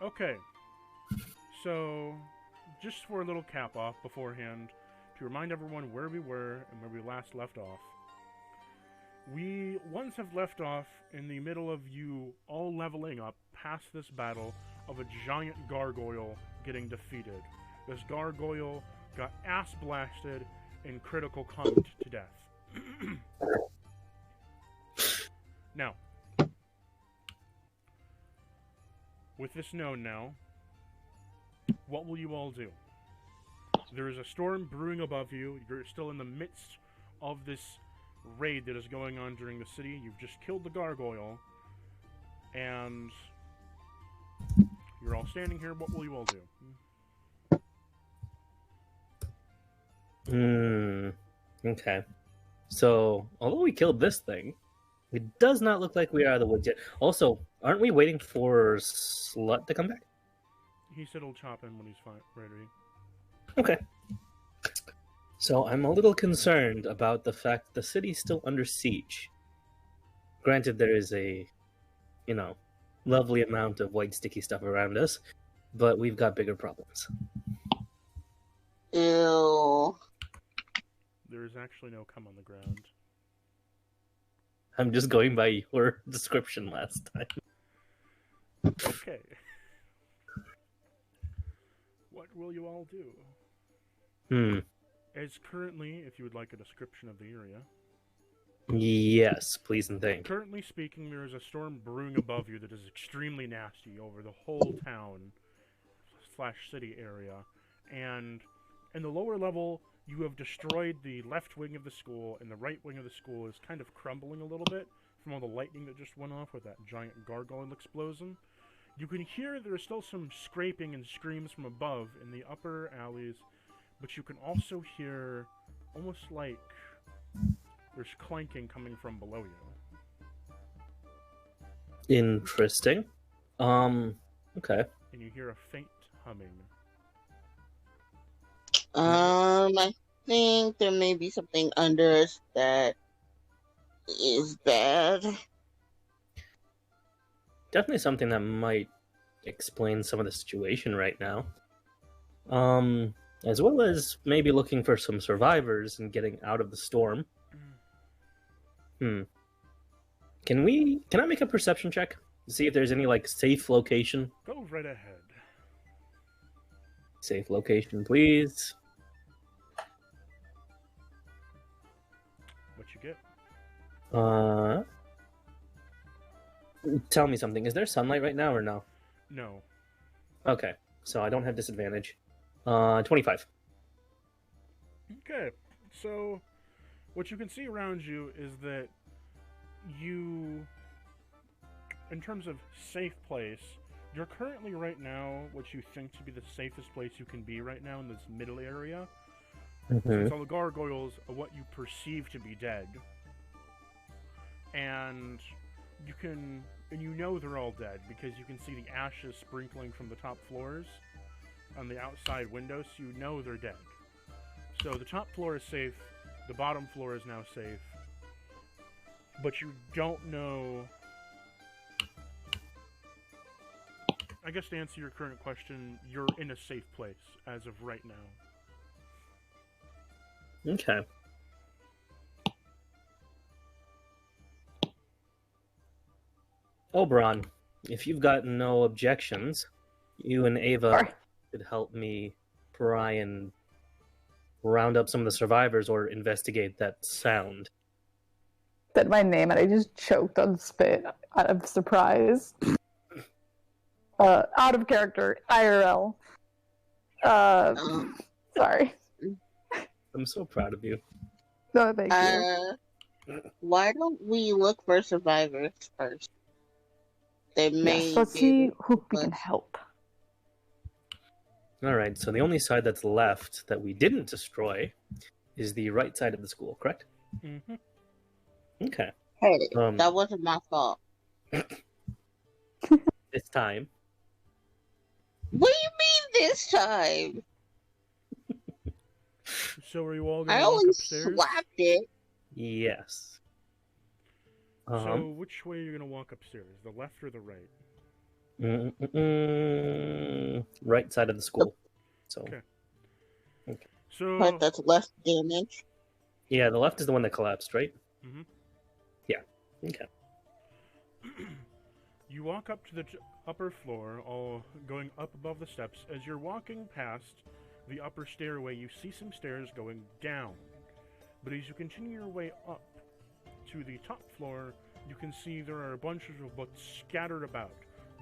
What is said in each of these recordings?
Okay, so just for a little cap off beforehand, to remind everyone where we were and where we last left off. We once have left off in the middle of you all leveling up past this battle of a giant gargoyle getting defeated. This gargoyle got ass blasted and critical commed to death. Now, with this known now, what will you all do? There is a storm brewing above you. You're still in the midst of this raid that is going on during the city. You've just killed the gargoyle, and you're all standing here. What will you all do? Okay. So, although we killed this thing, it does not look like we are out of the woods yet. Also, aren't we waiting for Slut to come back? He said he'll chop in when he's ready. Okay. So I'm a little concerned about the fact the city's still under siege. Granted, there is a, lovely amount of white sticky stuff around us, but we've got bigger problems. Ew. There is actually no cum on the ground. I'm just going by your description last time. Okay. What will you all do? As currently, if you would like a description of the area. Yes, please and thank. Currently speaking, there is a storm brewing above you that is extremely nasty over the whole town / city area. And in the lower level, you have destroyed the left wing of the school, and the right wing of the school is kind of crumbling a little bit from all the lightning that just went off with that giant gargoyle explosion. You can hear there is still some scraping and screams from above in the upper alleys, but you can also hear almost like there's clanking coming from below you. Interesting. Okay. And you hear a faint humming. I think there may be something under us that is bad. Definitely something that might explain some of the situation right now. As well as maybe looking for some survivors and getting out of the storm. Can I make a perception check to see if there's any safe location? Go right ahead. Safe location, please. What you get? Tell me something. Is there sunlight right now or no? No. Okay, so I don't have disadvantage. 25. Okay, so what you can see around you is that you, in terms of safe place, you're currently right now what you think to be the safest place you can be right now in this middle area. Since all the gargoyles are what you perceive to be dead. And you know they're all dead because you can see the ashes sprinkling from the top floors on the outside windows, so you know they're dead. So the top floor is safe, the bottom floor is now safe, but you don't know... I guess to answer your current question, you're in a safe place as of right now. Okay. Oberon, if you've got no objections, you and Ava could help me try and round up some of the survivors or investigate that sound. Said my name and I just choked on spit out of surprise. Out of character, IRL. Sorry. I'm so proud of you. No, thank you. Why don't we look for survivors first? They may. Yes, let's see who we can help. All right. So the only side that's left that we didn't destroy is the right side of the school, correct? Mm-hmm. Okay. Hey, that wasn't my fault. This time. What do you mean this time? So are you all going I to walk only upstairs? slapped it. Yes. So which way are you going to walk upstairs? The left or the right? Right side of the school. So Okay. Okay. So Part that's less damage. yeah, the left is the one that collapsed, right? Mhm. Yeah. Okay. you walk up to the upper floor, all going up above the steps. As you're walking past the upper stairway, you see some stairs going down. But as you continue your way up to the top floor, you can see there are a bunch of books scattered about.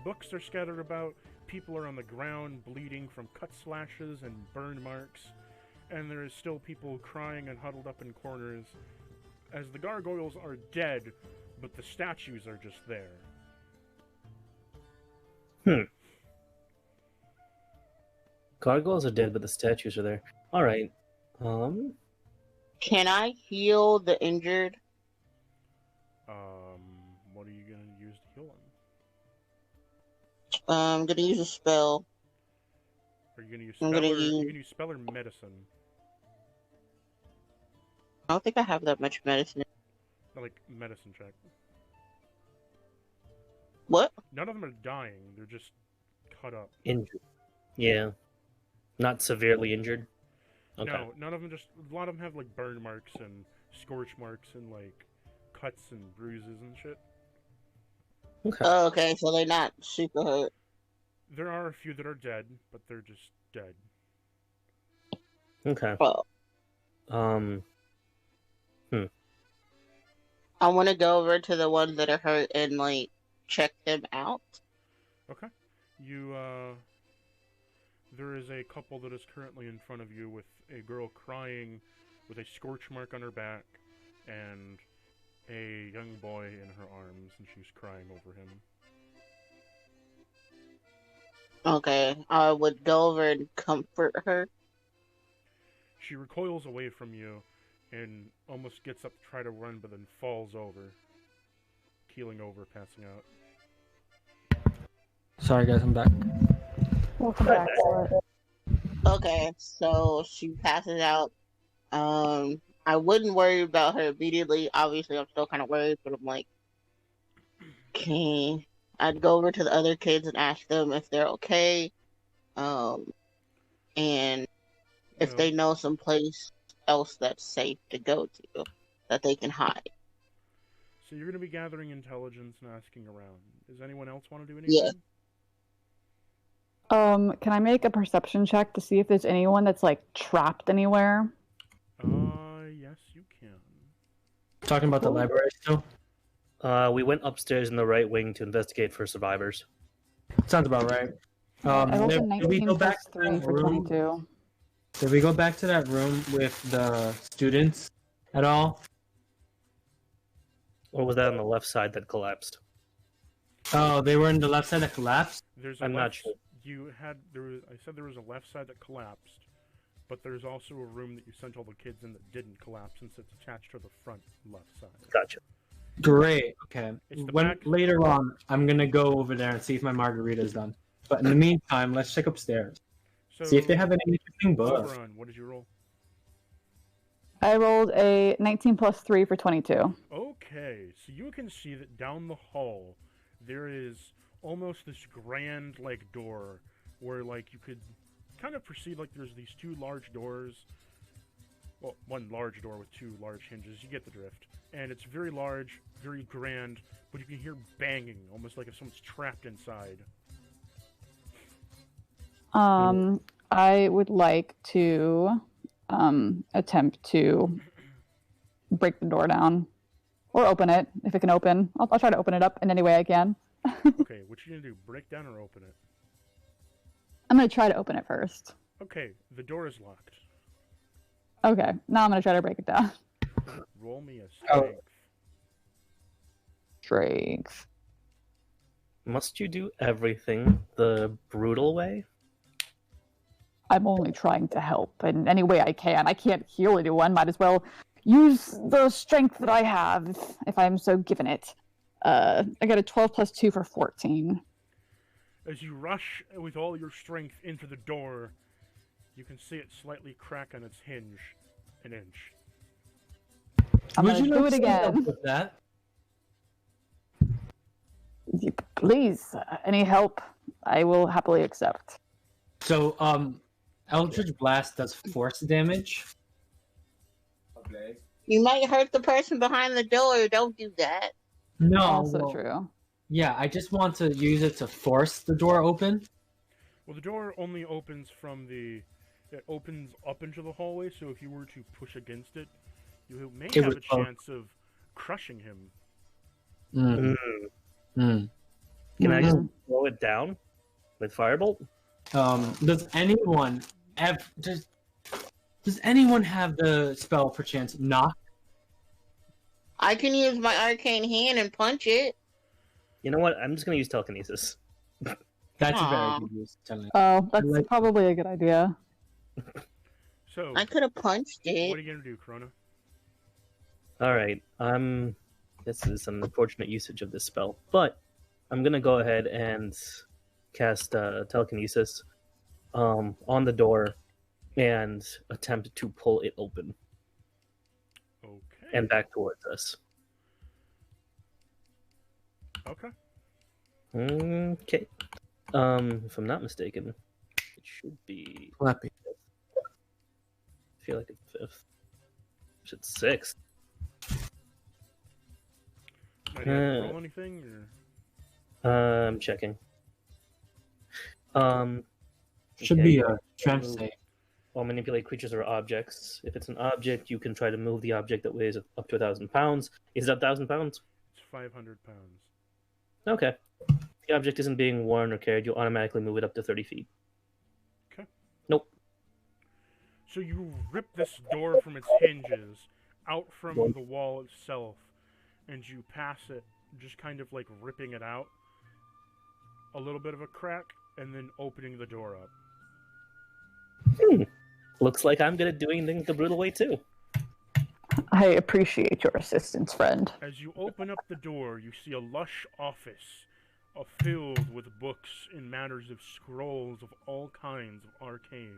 Books are scattered about, people are on the ground bleeding from cut slashes and burn marks, and there is still people crying and huddled up in corners, as the gargoyles are dead, but the statues are just there. Gargoyles are dead, but the statues are there. All right. Can I heal the injured? What are you gonna use to heal them? I'm gonna use a spell. Are you gonna use I'm spell gonna or use- you gonna use spell or medicine? I don't think I have that much medicine. Like medicine check. What? None of them are dying. They're just cut up. Injured. Yeah. Not severely injured. Okay. No, none of them. Just a lot of them have like burn marks and scorch marks and like cuts and bruises and shit. Okay. Oh, okay, so they're not super hurt. There are a few that are dead, but they're just dead. Okay. Well, I want to go over to the ones that are hurt and like check them out. Okay. You there is a couple that is currently in front of you with a girl crying with a scorch mark on her back and a young boy in her arms, and she's crying over him. Okay, I would go over and comfort her. She recoils away from you and almost gets up to try to run, but then falls over, keeling over, passing out. Sorry, guys, I'm back. Welcome back. Okay, so she passes out. I wouldn't worry about her immediately. Obviously, I'm still kind of worried, but I'm like, okay. I'd go over to the other kids and ask them if they're okay, and if they know some place else that's safe to go to, that they can hide. So you're going to be gathering intelligence and asking around. Does anyone else want to do anything? Yeah. Can I make a perception check to see if there's anyone that's like trapped anywhere? Yes, you can. Talking about the library still? We went upstairs in the right wing to investigate for survivors. Sounds about right. I rolled a Did we 19 go plus back to 3 that for room? 22. Did we go back to that room with the students at all? Or was that on the left side that collapsed? Oh, they were in the left side that collapsed? There's a I'm left, not sure. I said there was a left side that collapsed, but there's also a room that you sent all the kids in that didn't collapse since it's attached to the front left side. Gotcha. Great. Okay. It's the When back- later on, I'm gonna go over there and see if my margarita's done. But in the meantime, let's check upstairs. So, See if they have any interesting books. Oberon, what did you roll? I rolled a 19 plus 3 for 22. Okay, so you can see that down the hall there is almost this grand like door where like you could kind of perceive like there's these two large doors. Well, one large door with two large hinges. You get the drift. And it's very large, very grand, but you can hear banging, almost like if someone's trapped inside. I would like to attempt to break the door down or open it if it can open. I'll try to open it up in any way I can. Okay, what you gonna do? Break down or open it? I'm gonna try to open it first. Okay, the door is locked. Okay, now I'm gonna try to break it down. Roll me a Oh. strength. Strength. Must you do everything the brutal way? I'm only trying to help in any way I can. I can't heal anyone. Might as well use the strength that I have if I'm so given it. I got a 12 plus 2 for 14. As you rush with all your strength into the door, you can see it slightly crack on its hinge an inch. I'm Would gonna you do like it to help again. with that? Yep. Please, any help, I will happily accept. So, Eldritch Blast does force damage. Okay. You might hurt the person behind the door. Don't do that. No. Also well, true. Yeah, I just want to use it to force the door open. Well, the door only opens from the... It opens up into the hallway, so if you were to push against it, you may have would a close. chance of crushing him. Mm. Mm. Mm. Can I just Mhm. throw it down with firebolt? Does anyone does anyone have the spell perchance knock? I can use my arcane hand and punch it. You know what? I'm just gonna use telekinesis. That's a Aw. very good use. Telling you. Oh, that's Like- probably a good idea. So, I could have punched what it. are you gonna do, Corona? All right. This is an unfortunate usage of this spell, but I'm gonna go ahead and cast telekinesis on the door and attempt to pull it open Okay. and back towards us. Okay. Okay. If I'm not mistaken, it should be. Flappy. I feel like it's fifth. It's sixth. Might you have to roll anything, or... I'm checking. Should Okay. be a strength save. Or manipulate creatures or objects. If it's an object, you can try to move the object that weighs up to 1,000 pounds. Is that 1,000 pounds? It's 500 pounds. Okay. If the object isn't being worn or carried, you'll automatically move it up to 30 feet. Okay. Nope. So you rip this door from its hinges, out from the wall itself, and you pass it, just kind of like ripping it out. A little bit of a crack, and then opening the door up. Looks like I'm good at doing things the brutal way, too. I appreciate your assistance, friend. As you open up the door, you see a lush office filled with books in matters of scrolls of all kinds of arcane.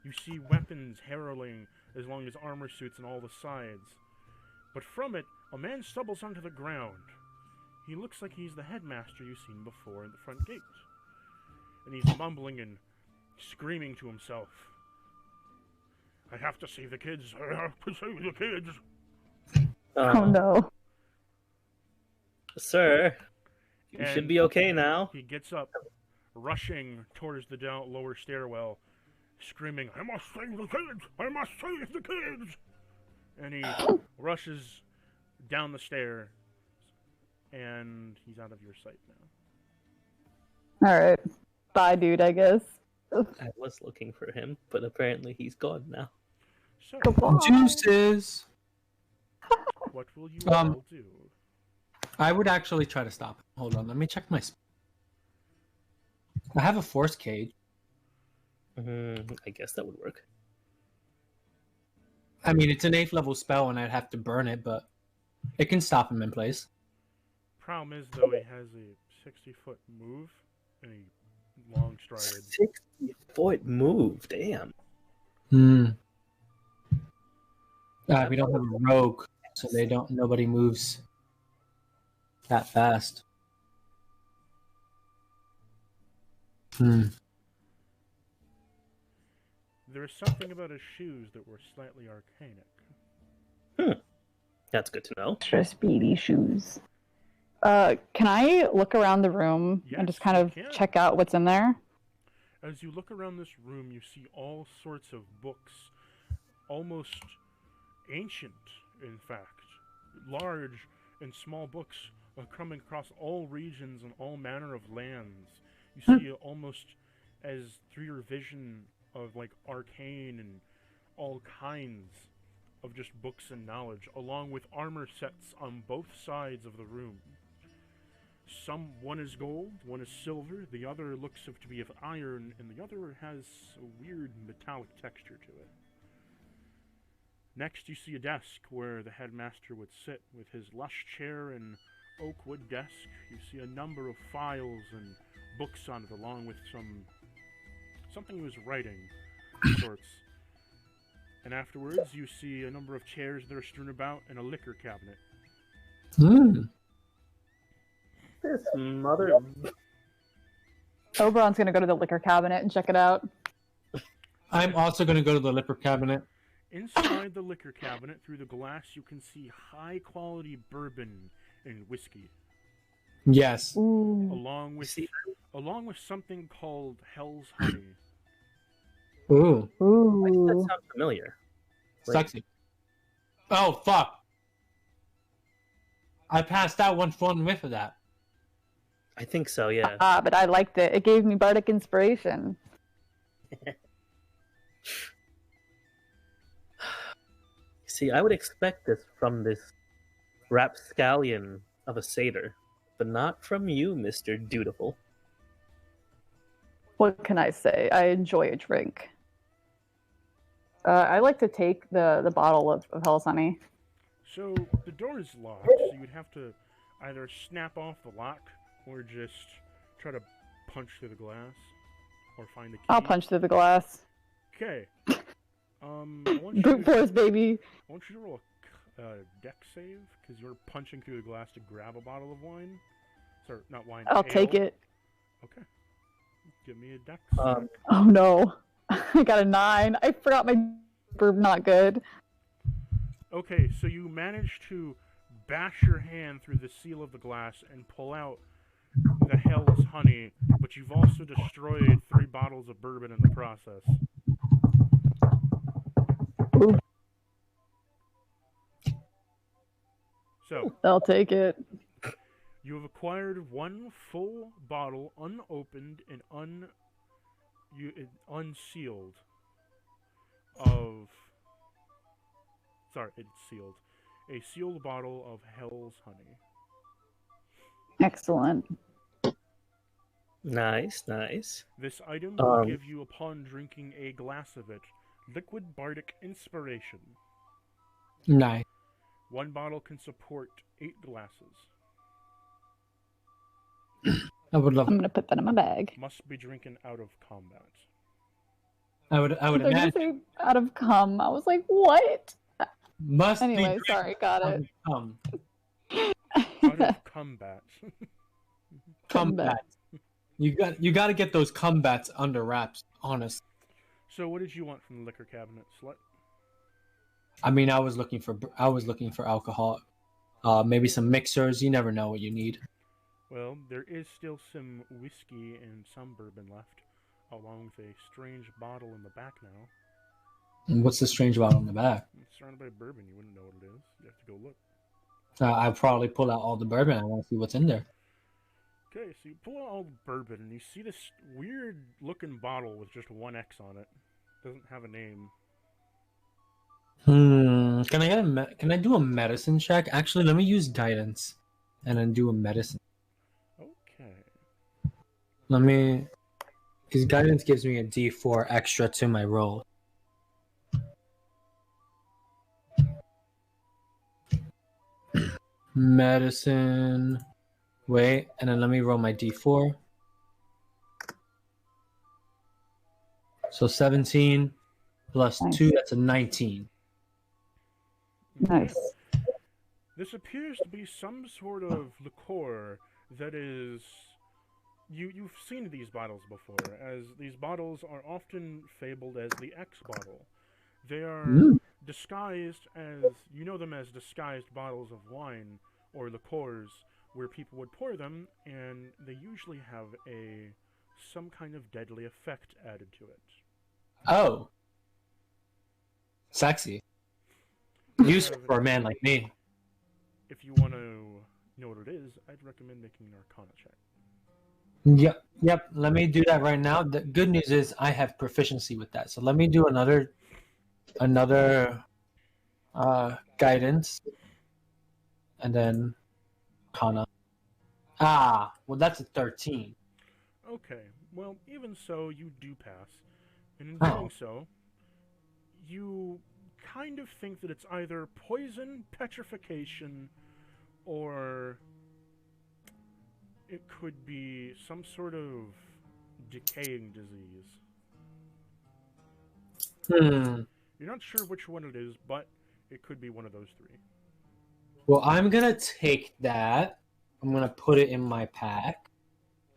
You see weapons heralding as long as armor suits on all the sides. But from it, a man stumbles onto the ground. He looks like he's the headmaster you've seen before at the front gate. And he's mumbling and screaming to himself. I have to save the kids. I have to save the kids. Oh no. Sir, you And should be okay now. He gets up, rushing towards the lower stairwell, screaming, I must save the kids! I must save the kids! And he rushes down the stair, and he's out of your sight now. Alright. Bye, dude, I guess. I was looking for him, but apparently he's gone now. So, Goodbye. Juices. what will you Um, all do? I would actually try to stop him. Hold on, let me check my. I have a force cage. I guess that would work. I mean, it's an 8th level spell, and I'd have to burn it, but it can stop him in place. Problem is, though, he has a 60-foot move and a long strided. 60-foot move, damn. Hmm. We don't have a rogue, so nobody moves that fast. There is something about his shoes that were slightly arcanic. That's good to know. Extra speedy shoes. Can I look around the room and just Yes, kind you of can. check out what's in there? As you look around this room, you see all sorts of books, almost ancient, in fact. Large and small books coming across all regions and all manner of lands. You see almost as through your vision of like arcane and all kinds of just books and knowledge, along with armor sets on both sides of the room. One is gold, one is silver, the other looks to be of iron, and the other has a weird metallic texture to it. Next, you see a desk where the headmaster would sit with his lush chair and oak wood desk. You see a number of files and books on it, along with something he was writing of sorts. And afterwards, you see a number of chairs that are strewn about and a liquor cabinet. This mother. Oberon's gonna go to the liquor cabinet and check it out. I'm also going to go to the liquor cabinet. Inside the liquor cabinet, through the glass, you can see high-quality bourbon and whiskey, Yes. Ooh. along with something called Hell's Honey. Ooh. Why does that Ooh. sound familiar? Wait. Sexy. Oh, fuck. I passed out one whiff of that. I think so, yeah. But I liked it. It gave me bardic inspiration. See, I would expect this from this rapscallion of a satyr, but not from you, Mr. Dutiful. What can I say? I enjoy a drink. I like to take the bottle of Hell's Honey. So the door is locked, so you'd have to either snap off the lock or just try to punch through the glass or find the key. I'll punch through the glass. Okay. I want you Brute to, force, baby. I want you to roll a deck save because you're punching through the glass to grab a bottle of wine. Sorry, not wine. I'll ale. take it. Okay. Give me a deck. Oh no. I got a 9. I forgot my not good. Okay, so you manage to bash your hand through the seal of the glass and pull out the Hell's Honey, but you've also destroyed 3 bottles of bourbon in the process. Ooh. So, I'll take it. you have acquired 1 full bottle, unopened and unsealed, of... Sorry, it's sealed. A sealed bottle of Hell's Honey. Excellent. Nice, nice. This item will give you, upon drinking a glass of it, liquid bardic inspiration. Nice. 1 bottle can support 8 glasses. I would love. I'm gonna put that in my bag. Must be drinking out of combat. I would They're gonna imagine. say out of cum. I was like, what? Must Anyway, be. sorry, got it. Out of combat. Combat. You got to get those combats under wraps. Honest. So, what did you want from the liquor cabinet, slut? I mean, I was looking for alcohol, maybe some mixers. You never know what you need. Well, there is still some whiskey and some bourbon left, along with a strange bottle in the back now. And what's the strange bottle in the back? It's surrounded by bourbon. You wouldn't know what it is. You have to go look. I probably pull out all the bourbon. I want to see what's in there. Okay, so you pull out all the bourbon, and you see this weird-looking bottle with just 1 X on it. Doesn't have a name. Can I do a medicine check? Actually, let me use guidance, and then do a medicine. Okay. Because guidance gives me a D4 extra to my roll. Medicine. Wait, and then let me roll my D4. So 17 plus Nice. 2, that's a 19. Nice. This appears to be some sort of liqueur that is... You've seen these bottles before, as these bottles are often fabled as the X bottle. They are disguised as... You know them as disguised bottles of wine or liqueurs, where people would pour them, and they usually have some kind of deadly effect added to it. Oh. Sexy. Useful for a man like me. If you want to know what it is, I'd recommend making an Arcana check. Yep. Let me do that right now. The good news is I have proficiency with that. So let me do another guidance, and then Arcana. Well, that's a 13. Okay, well, even so, you do pass. And in Oh. doing so, you kind of think that it's either poison, petrification, or it could be some sort of decaying disease. You're not sure which one it is, but it could be one of those 3. Well, I'm gonna take that. I'm gonna put it in my pack,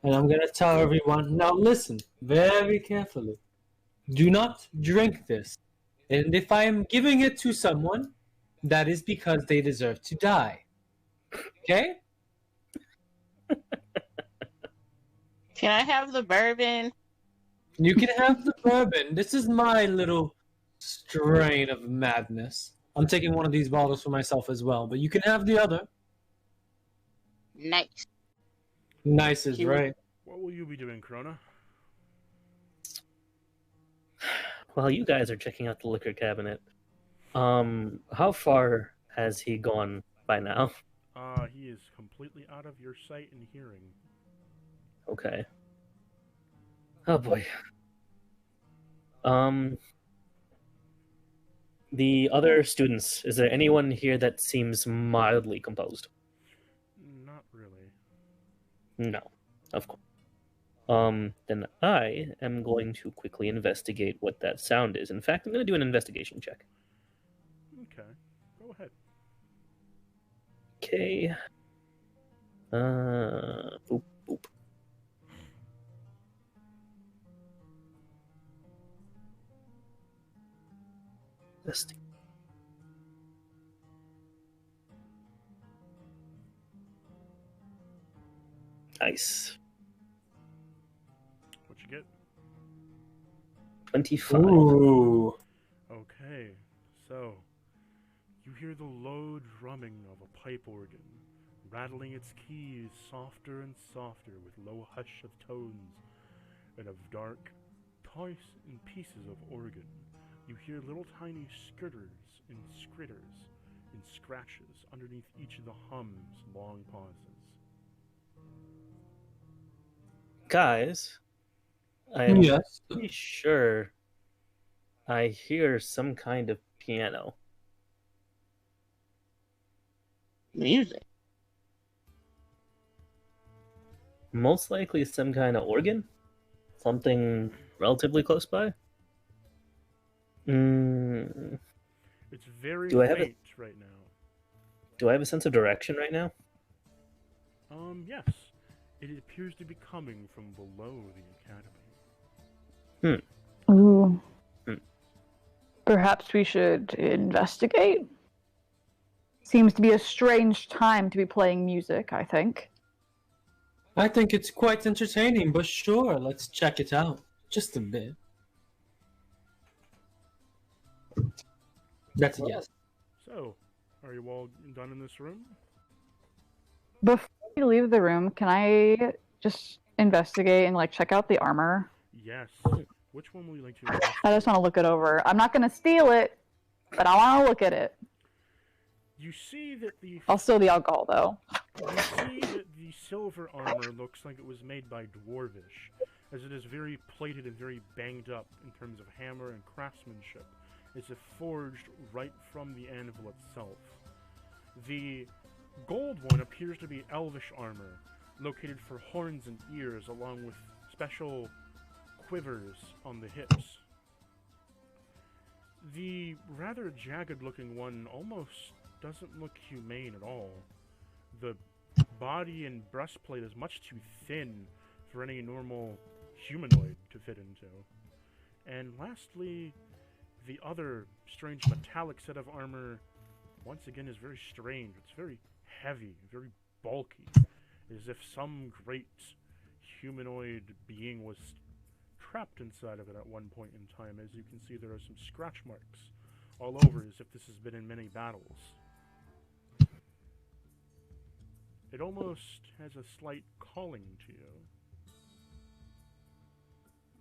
and I'm gonna tell everyone. Now listen very carefully. Do not drink this, and if I am giving it to someone, that is because they deserve to die. Okay? Can I have the bourbon? You can have the bourbon. This is my little strain of madness. I'm taking one of these bottles for myself as well, but you can have the other. Nice. Nice is right. What will you be doing, Krona? While you guys are checking out the liquor cabinet, how far has he gone by now? He is completely out of your sight and hearing. Okay. Oh boy. The other students, is there anyone here that seems mildly composed? Not really. No, of course. Then I am going to quickly investigate what that sound is. In fact, I'm going to do an investigation check. Okay, go ahead. Okay. Boop, boop. Investigate. Nice. What you get? 25. Ooh. Okay, so you hear the low drumming of a pipe organ, rattling its keys softer and softer with low hush of tones, and of dark toys and pieces of organ. You hear little tiny skitters and skritters and scratches underneath each of the hums, long pauses. Guys, I am Yes. pretty sure I hear some kind of piano. Music. Most likely some kind of organ? Something relatively close by? It's very Do I have faint right now. Do I have a sense of direction right now? Yes. It appears to be coming from below the academy. Ooh. Hmm. Perhaps we should investigate? Seems to be a strange time to be playing music, I think. I think it's quite entertaining, but sure, let's check it out. Just a bit. That's a yes. So, are you all done in this room? Before we leave the room, can I just investigate and like check out the armor? Yes. Which one would you like to investigate? I just want to look it over. I'm not gonna steal it, but I want to look at it. You see that the I'll steal the alcohol though. You see that the silver armor looks like it was made by Dwarvish, as it is very plated and very banged up in terms of hammer and craftsmanship, as if forged right from the anvil itself. The gold one appears to be elvish armor, located for horns and ears, along with special quivers on the hips. The rather jagged-looking one almost doesn't look humane at all. The body and breastplate is much too thin for any normal humanoid to fit into. And lastly, the other strange metallic set of armor, once again, is very strange. It's very heavy, very bulky, as if some great humanoid being was trapped inside of it at one point in time. As you can see, there are some scratch marks all over, as if this has been in many battles. It almost has a slight calling to you.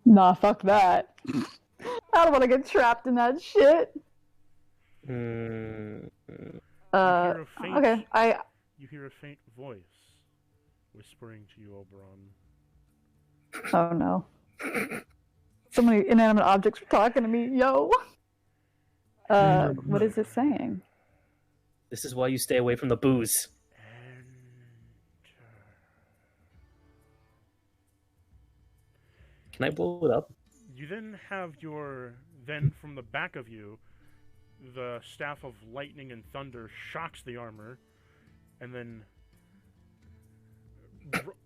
Nah, fuck that. I don't want to get trapped in that shit. You hear a faint, Okay, You hear a faint voice whispering to you, Oberon. Oh no. So many inanimate objects are talking to me, yo. What is it saying? This is why you stay away from the booze. Can I blow it up? You then have then from the back of you, the staff of lightning and thunder shocks the armor, and then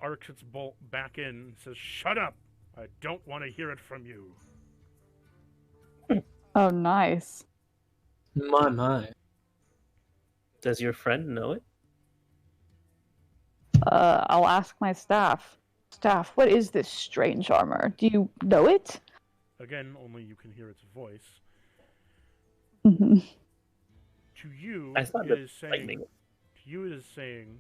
arcs its bolt back in and says, "Shut up! I don't want to hear it from you." Oh, nice. My. Does your friend know it? I'll ask my staff. Staff, what is this strange armor? Do you know it? Again, only you can hear its voice. Mm-hmm. To you, I thought it that is saying. lightning. To you, it is saying,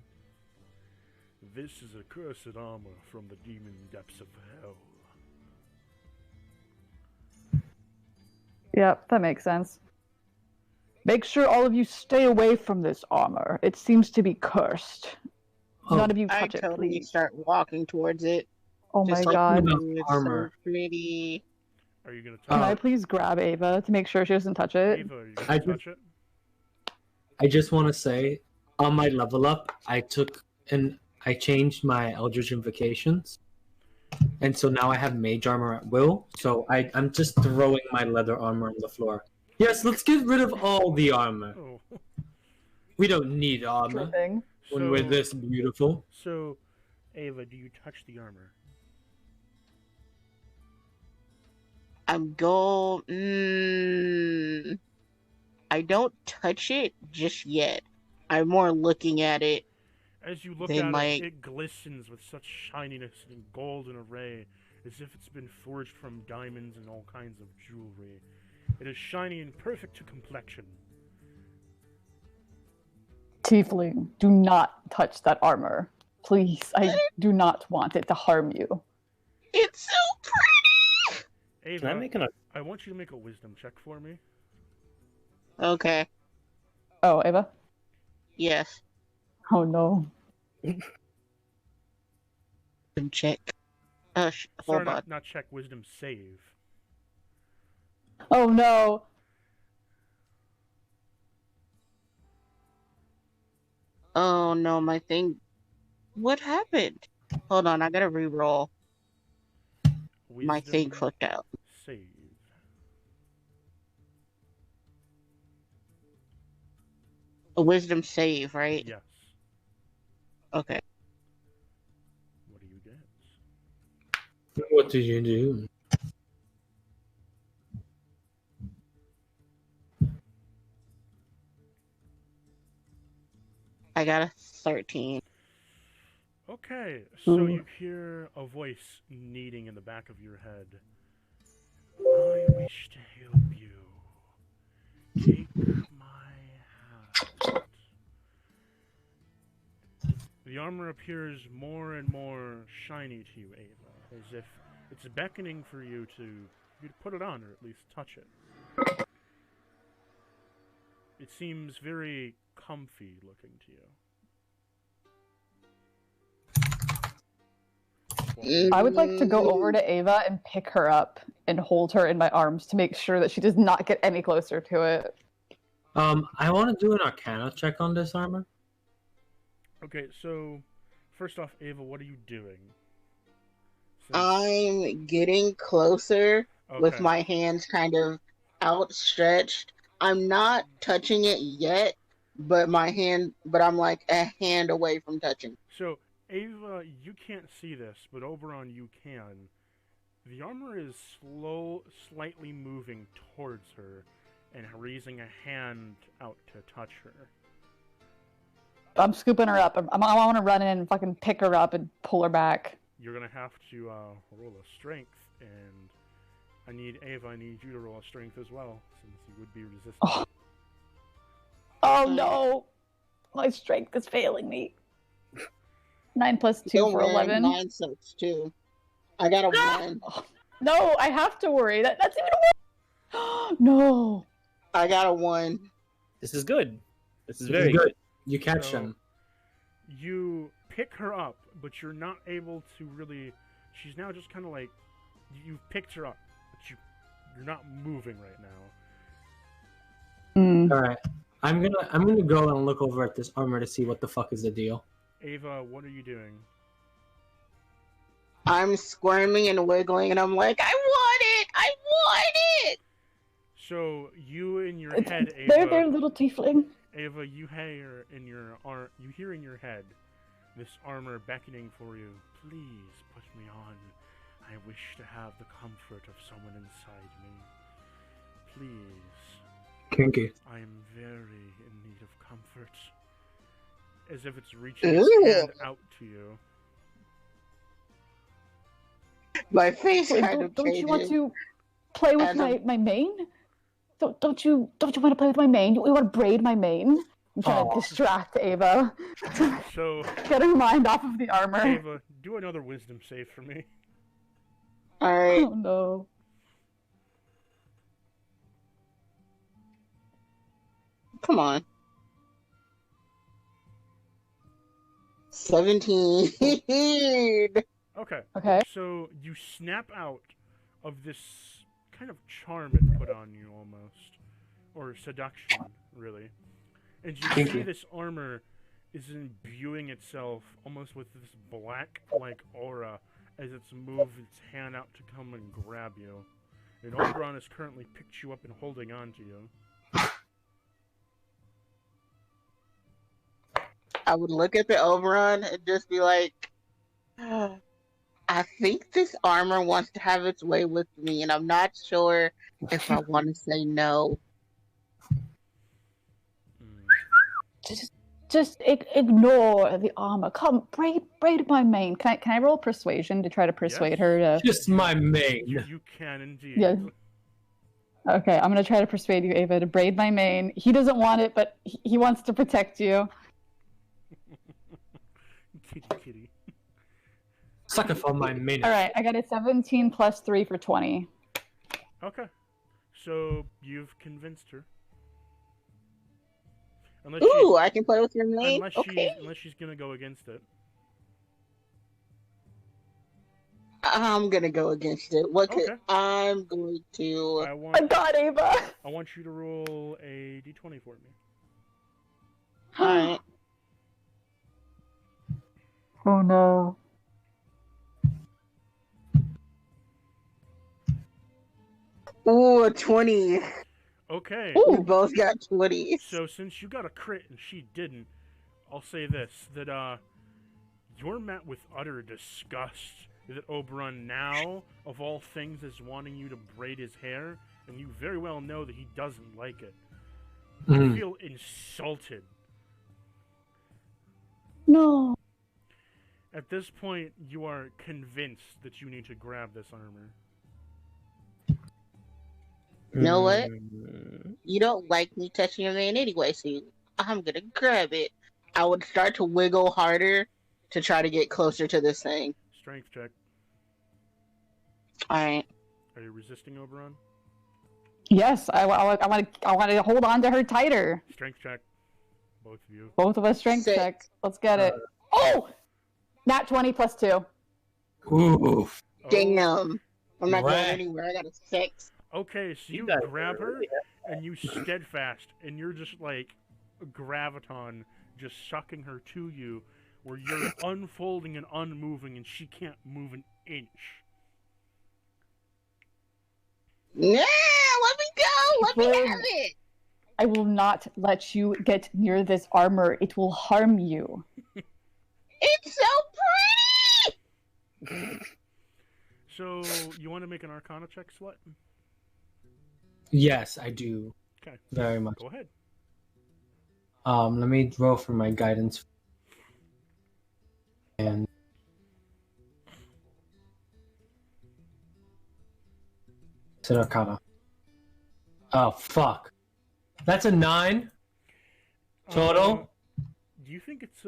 "This is a cursed armor from the demon depths of hell." Yep, that makes sense. Make sure all of you stay away from this armor. It seems to be cursed. Oh, None of you I touch it, totally please. start walking towards it. Oh my Just like, god. "Ooh, it's Armor. so pretty." Are you gonna touch Can I it? please grab Ava to make sure she doesn't touch it? Ava, are you I gonna touch it? I just want to say, on my level up, I changed my Eldritch Invocations, and so now I have Mage Armor at will. So I'm just throwing my leather armor on the floor. Yes, let's get rid of all the armor. Oh. We don't need armor Tripping. when we're this beautiful. So, Ava, do you touch the armor? I'm go. I don't touch it just yet. I'm more looking at it. As you look Then, at like- it, it glistens with such shininess and golden array, as if it's been forged from diamonds and all kinds of jewelry. It is shiny and perfect to complexion. Tiefling, do not touch that armor. Please, I do not want it to harm you. It's so pretty. Ava, Can I make an? I want you to make a wisdom check for me. Okay. Oh, Ava? Yes. Oh no. Check. Sorry, Hold on. not check, wisdom save. Oh no. Oh no, my thing. What happened? Hold on, I gotta re-roll. My thing Wisdom clicked out. save. A wisdom save, right? Yes. Okay. What do you get? What did you do? I got a 13. Okay, so Ooh. you hear a voice kneading in the back of your head. I wish to help you. Take my hat. The armor appears more and more shiny to you, Ava, as if it's beckoning for you to put it on or at least touch it. It seems very comfy looking to you. I would like to go over to Ava and pick her up and hold her in my arms to make sure that she does not get any closer to it. I want to do an Arcana check on this armor. Okay, so first off, Ava, what are you doing? I'm getting closer with Okay. my hands kind of outstretched. I'm not touching it yet, but I'm like a hand away from touching. So, Ava, you can't see this, but Oberon, you can. The armor is slightly moving towards her, and raising a hand out to touch her. I'm scooping her up. I want to run in and fucking pick her up and pull her back. You're gonna have to roll a strength, and I need you to roll a strength as well, since you would be resistant. Oh. Oh no! My strength is failing me. 9 plus 2 Don't for worry, 11. 9 sucks too. I got a 1. No, I have to worry. That's even worse. No. I got a 1. This is good. This is This very is good. You catch So- him. You pick her up, but you're not able to really. She's now just kind of like you've picked her up, but you're not moving right now. Mm. All right, I'm gonna go and look over at this armor to see what the fuck is the deal. Ava, what are you doing? I'm squirming and wiggling, and I'm like, I want it! I want it! So you in your It's- head, Ava. There, little tiefling. Ava, you hear in your head this armor beckoning for you. Please put me on. I wish to have the comfort of someone inside me. Please. Kinky. I am very in need of comfort. As if it's reaching its hand out to you. My face Wait, kind of don't you want changes. to play with As my mane? Don't you want to play with my mane? You want to braid my mane? I'm trying to distract Ava. So, Get her mind off of the armor. Ava, do another wisdom save for me. Alright. Oh no. Come on. 17. Okay. Okay. So, you snap out of this kind of charm it put on you almost. Or seduction, really. And you see this armor is imbuing itself almost with this black-like aura as it's moved its hand out to come and grab you. And Oberon has currently picked you up and holding on to you. I would look at the Oberon and just be like, I think this armor wants to have its way with me, and I'm not sure if I want to say no. Just ignore the armor. Come, braid my mane. Can I roll persuasion to try to persuade her to? Just my mane. You can indeed. Yes. Okay, I'm gonna try to persuade you, Ava, to braid my mane. He doesn't want it, but he wants to protect you. Kitty. Sucker for my mane. All right, I got a 17 plus 3 for 20. Okay. So, you've convinced her. Unless Ooh, I can play with your mane? Okay. Unless she's gonna go against it. I'm gonna go against it. What could Okay. I'm going to... I got Ava! I want you to roll a d20 for me. Alright. Oh no. Ooh, a 20. Okay. We both got 20s. So since you got a crit and she didn't, I'll say this, that you're met with utter disgust that Oberon now, of all things, is wanting you to braid his hair, and you very well know that he doesn't like it. You feel insulted. No. At this point, you are convinced that you need to grab this armor. You know what? You don't like me touching your mane anyway, so I'm gonna grab it. I would start to wiggle harder to try to get closer to this thing. Strength check. Alright. Are you resisting Oberon? Yes, I want to hold on to her tighter. Strength check. Both of you. Both of us strength 6. check. Let's get it. Oh! Nat 20 plus 2. Ooh. Damn. I'm not going Right. anywhere. I got a 6. Okay, so you got it, grab her, really. and you steadfast, and you're just like a graviton, just sucking her to you, where you're unfolding and unmoving, and she can't move an inch. Nah, let me go. Let me have it. I will not let you get near this armor. It will harm you. It's so pretty. So, you want to make an Arcana check, Slut? Yes, I do. Okay. Very much. Go ahead. Let me draw for my guidance. And Sit Arcana. Oh fuck. That's a 9 total. Do you think it's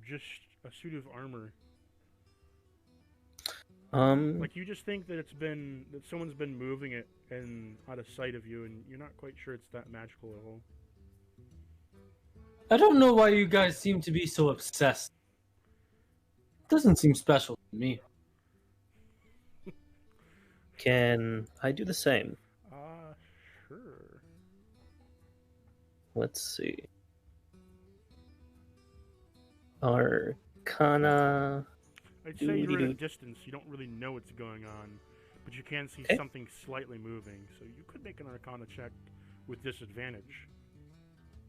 just a suit of armor? Like you just think that someone's been moving it and out of sight of you, and you're not quite sure it's that magical at all. I don't know why you guys seem to be so obsessed. It doesn't seem special to me. Can I do the same? Sure. Let's see. Arcana. I'd say you're at a distance. You don't really know what's going on, but you can see something slightly moving. So you could make an Arcana check with disadvantage.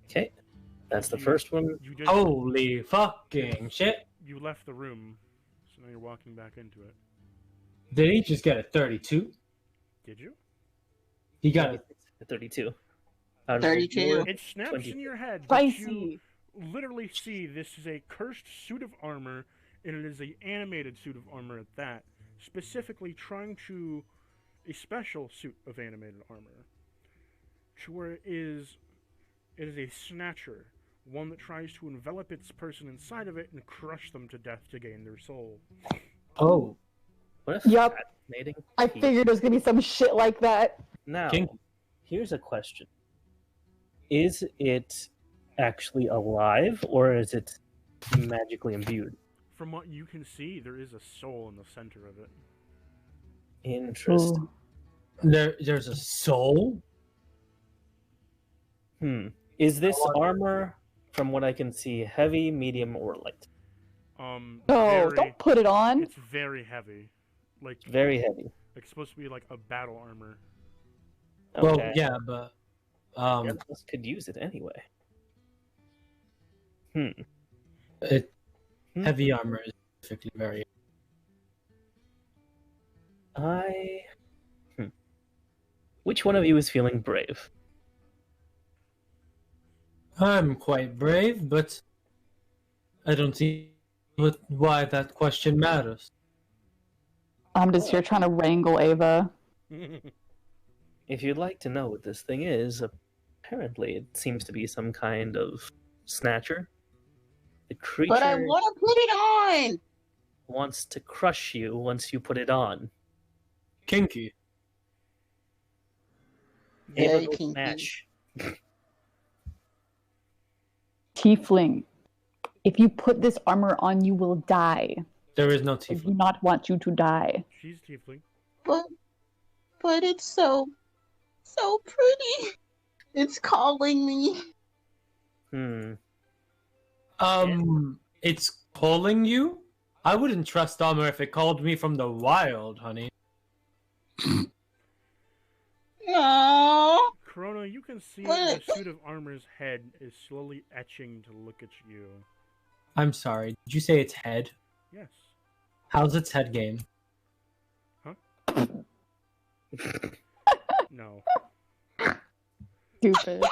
Okay. That's the first one. You did. Holy fucking shit! You left the room, so now you're walking back into it. Did he just get a 32? Did you? He got a 32. 32. It snaps 20. in your head that you Spicy. literally see this is a cursed suit of armor, and it is a animated suit of armor at that, specifically trying to a special suit of animated armor, to where it is a snatcher, one that tries to envelop its person inside of it and crush them to death to gain their soul. Oh, What a Yup. fascinating I piece. figured it was gonna be some shit like that. Now, King. here's a question. Is it actually alive, or is it magically imbued? From what you can see, there is a soul in the center of it. Interesting. there's a soul. Is this armor, from what I can see, heavy, medium, or light? No, Very, don't put it on. It's very heavy. Like, Very heavy. like it's supposed to be like a battle armor. Well, Okay. yeah, but Us could use it anyway. it, heavy armor is specifically very. Which one of you is feeling brave? I'm quite brave, but I don't see why that question matters. I'm just here trying to wrangle Ava. If you'd like to know what this thing is, apparently it seems to be some kind of snatcher. The creature But I want to put it on. wants to crush you once you put it on. Kinky. Very Ava, go kinky. snatch. Tiefling, if you put this armor on, you will die. There is no I do tiefling. not want you to die. She's tiefling. But it's so pretty. It's calling me. It's calling you? I wouldn't trust armor if it called me from the wild, honey. No. Corona, you can see What? the suit of armor's head is slowly etching to look at you. I'm sorry. Did you say its head? Yes. How's its head game? No. Stupid.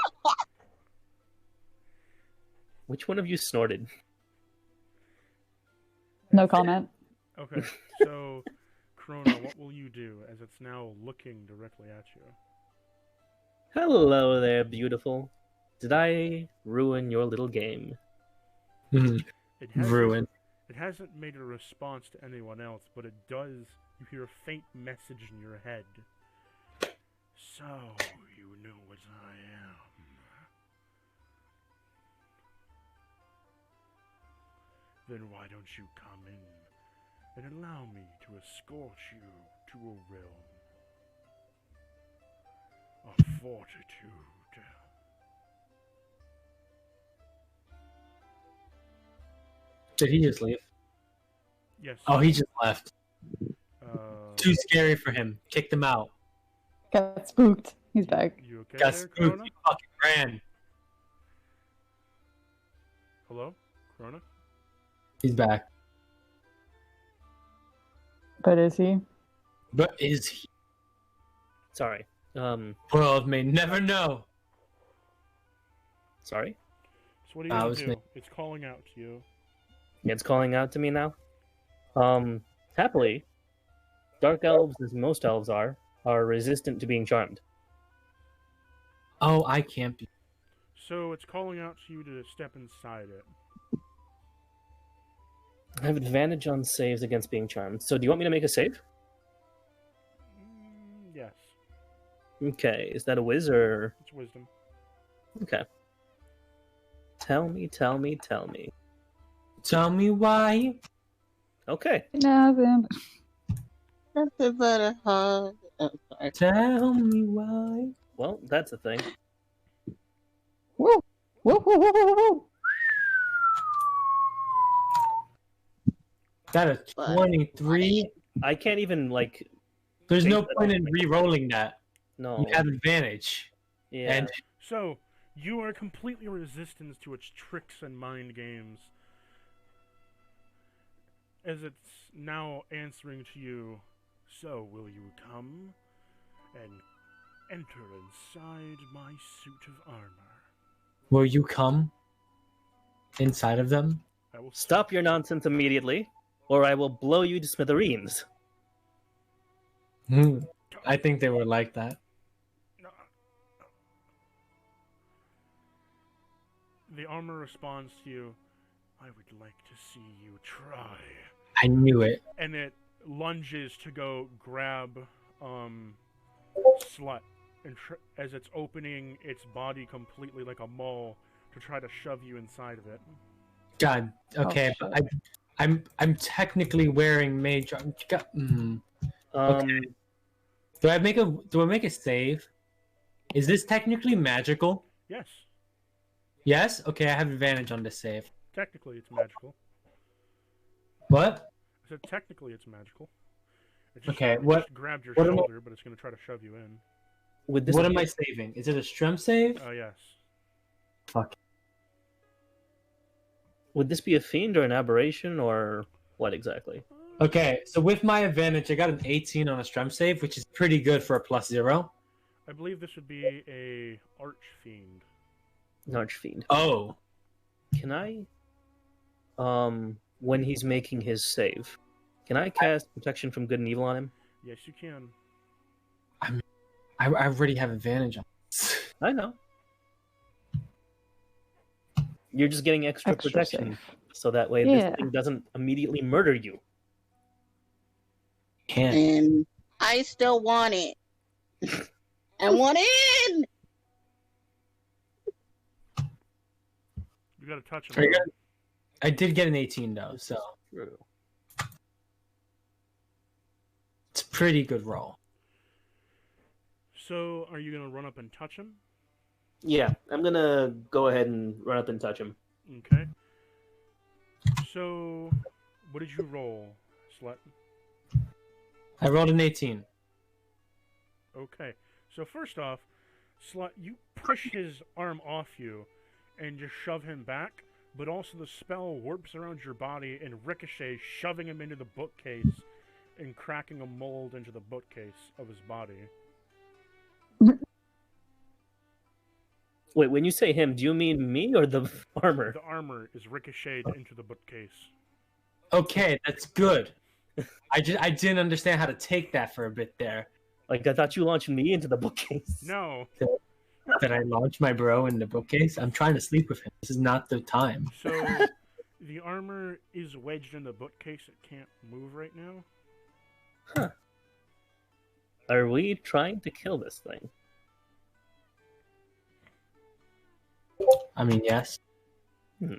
Which one of you snorted? No comment. Okay, so, Corona, what will you do as it's now looking directly at you? Hello there, beautiful. Did I ruin your little game? It hasn't, Ruin. It hasn't made a response to anyone else, but it does. You hear a faint message in your head. So, you know what I am. Then why don't you come in and allow me to escort you to a realm of fortitude? Did he just leave? Yes. Oh, he just left. Uh, Too scary for him. Kicked him out. Got spooked. He's back. You okay Got there, spooked. Corona? He fucking ran. Hello? Corona? He's back. But is he? But is he? Sorry. World may never know. Sorry? So what do you I want was to do? It's calling out to you. It's calling out to me now. Happily, dark elves, as most elves are resistant to being charmed. Oh, I can't be. So it's calling out to you to step inside it. I have advantage on saves against being charmed. So do you want me to make a save? Yes. Okay, is that a whiz or... It's wisdom. Okay. Tell me. Tell me why. Okay. Nothing. Nothing but a hug. Oh, sorry. Tell me why. Well, that's a thing. Woo! Woo! Woo! Woo! Woo! Woo! Got a But- 23. I can't even, like... There's no think that point I'll in make it. re-rolling that. No. You have advantage. Yeah. And So You are completely resistant to its tricks and mind games. As it's now answering to you, so will you come and enter inside my suit of armor? Will you come inside of them? I will Stop your nonsense immediately, or I will blow you to smithereens. I think they were like that. The armor responds to you, I would like to see you try. I knew it. And it lunges to go grab Slut, and as it's opening its body completely like a mole to try to shove you inside of it. God, okay, Oh, but I'm technically wearing mage. Okay. Do I make a save? Is this technically magical? Yes, Yes. Okay, I have advantage on this save. technically it's magical. What? I said technically it's magical. It just, Okay, it what- just grabbed your what am I- shoulder, but it's going to try to shove you in. Would this What be, am I saving? Is it a strength save? Oh, yes. Fuck. would this be a fiend or an aberration, or what exactly? Okay, so with my advantage, I got an 18 on a strength save, which is pretty good for a +0. I believe this would be a archfiend. An archfiend. Oh. Can I, when he's making his save, can I cast protection from good and evil on him? Yes, you can. I already have advantage on this. I know. You're just getting extra Extra protection, safe. so that way Yeah. this thing doesn't immediately murder you. Can't. And I still want it. I want in! You got to touch I him. got- I did get an 18 though, so True. it's a pretty good roll. So, are you going to run up and touch him? Yeah, I'm gonna go ahead and run up and touch him. Okay. So, what did you roll, Slut? I rolled an 18. Okay. So, first off, Slut, you push his arm off you and just shove him back, but also the spell warps around your body and ricochets, shoving him into the bookcase and cracking a mold into the bookcase of his body. Wait, when you say him, do you mean me or the armor? The armor is ricocheted into the bookcase. Okay, that's good. I didn't understand how to take that for a bit there. Like, I thought you launched me into the bookcase. No. Did I launch my bro in the bookcase? I'm trying to sleep with him. This is not the time. So, the armor is wedged in the bookcase. It can't move right now. Are we trying to kill this thing? I mean, yes. Hmm.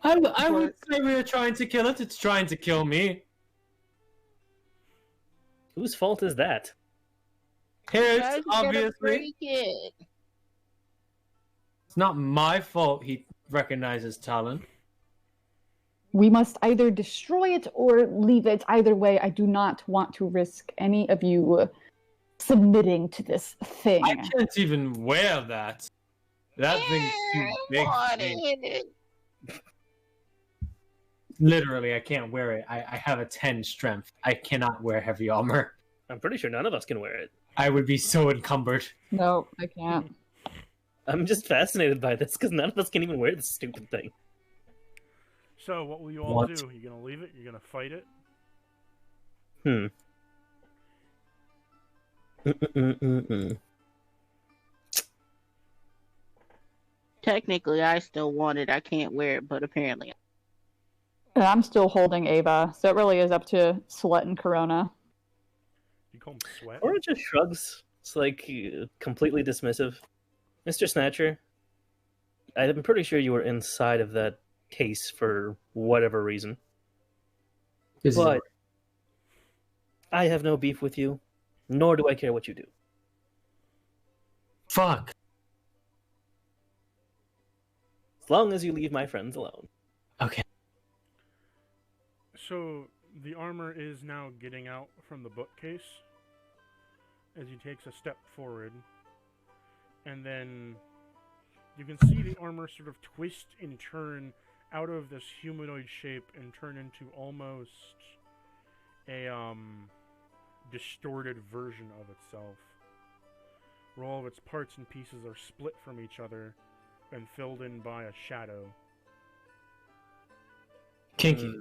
I would say we are trying to kill it. It's trying to kill me. Whose fault is that? His, Guys, you gotta obviously. break it. It's not my fault he recognizes talent. We must either destroy it or leave it. Either way, I do not want to risk any of you submitting to this thing. I can't even wear that. That thing's too big for me. Literally, I can't wear it. I have a 10 strength. I cannot wear heavy armor. I'm pretty sure none of us can wear it. I would be so encumbered. No, I can't. I'm just fascinated by this because none of us can even wear this stupid thing. So, what will you all What? do? You gonna leave it? You gonna fight it? Technically, I still want it. I can't wear it, but apparently. And I'm still holding Ava, so it really is up to Slut and Corona. You call him Sweat? Or it just shrugs. It's like completely dismissive. Mr. Snatcher, I'm pretty sure you were inside of that case for whatever reason. This is- But I have no beef with you, nor do I care what you do. Fuck. As long as you leave my friends alone. Okay. So, the armor is now getting out from the bookcase as he takes a step forward. And then You can see the armor sort of twist and turn out of this humanoid shape and turn into almost a distorted version of itself, where all of its parts and pieces are split from each other and filled in by a shadow. Kinky.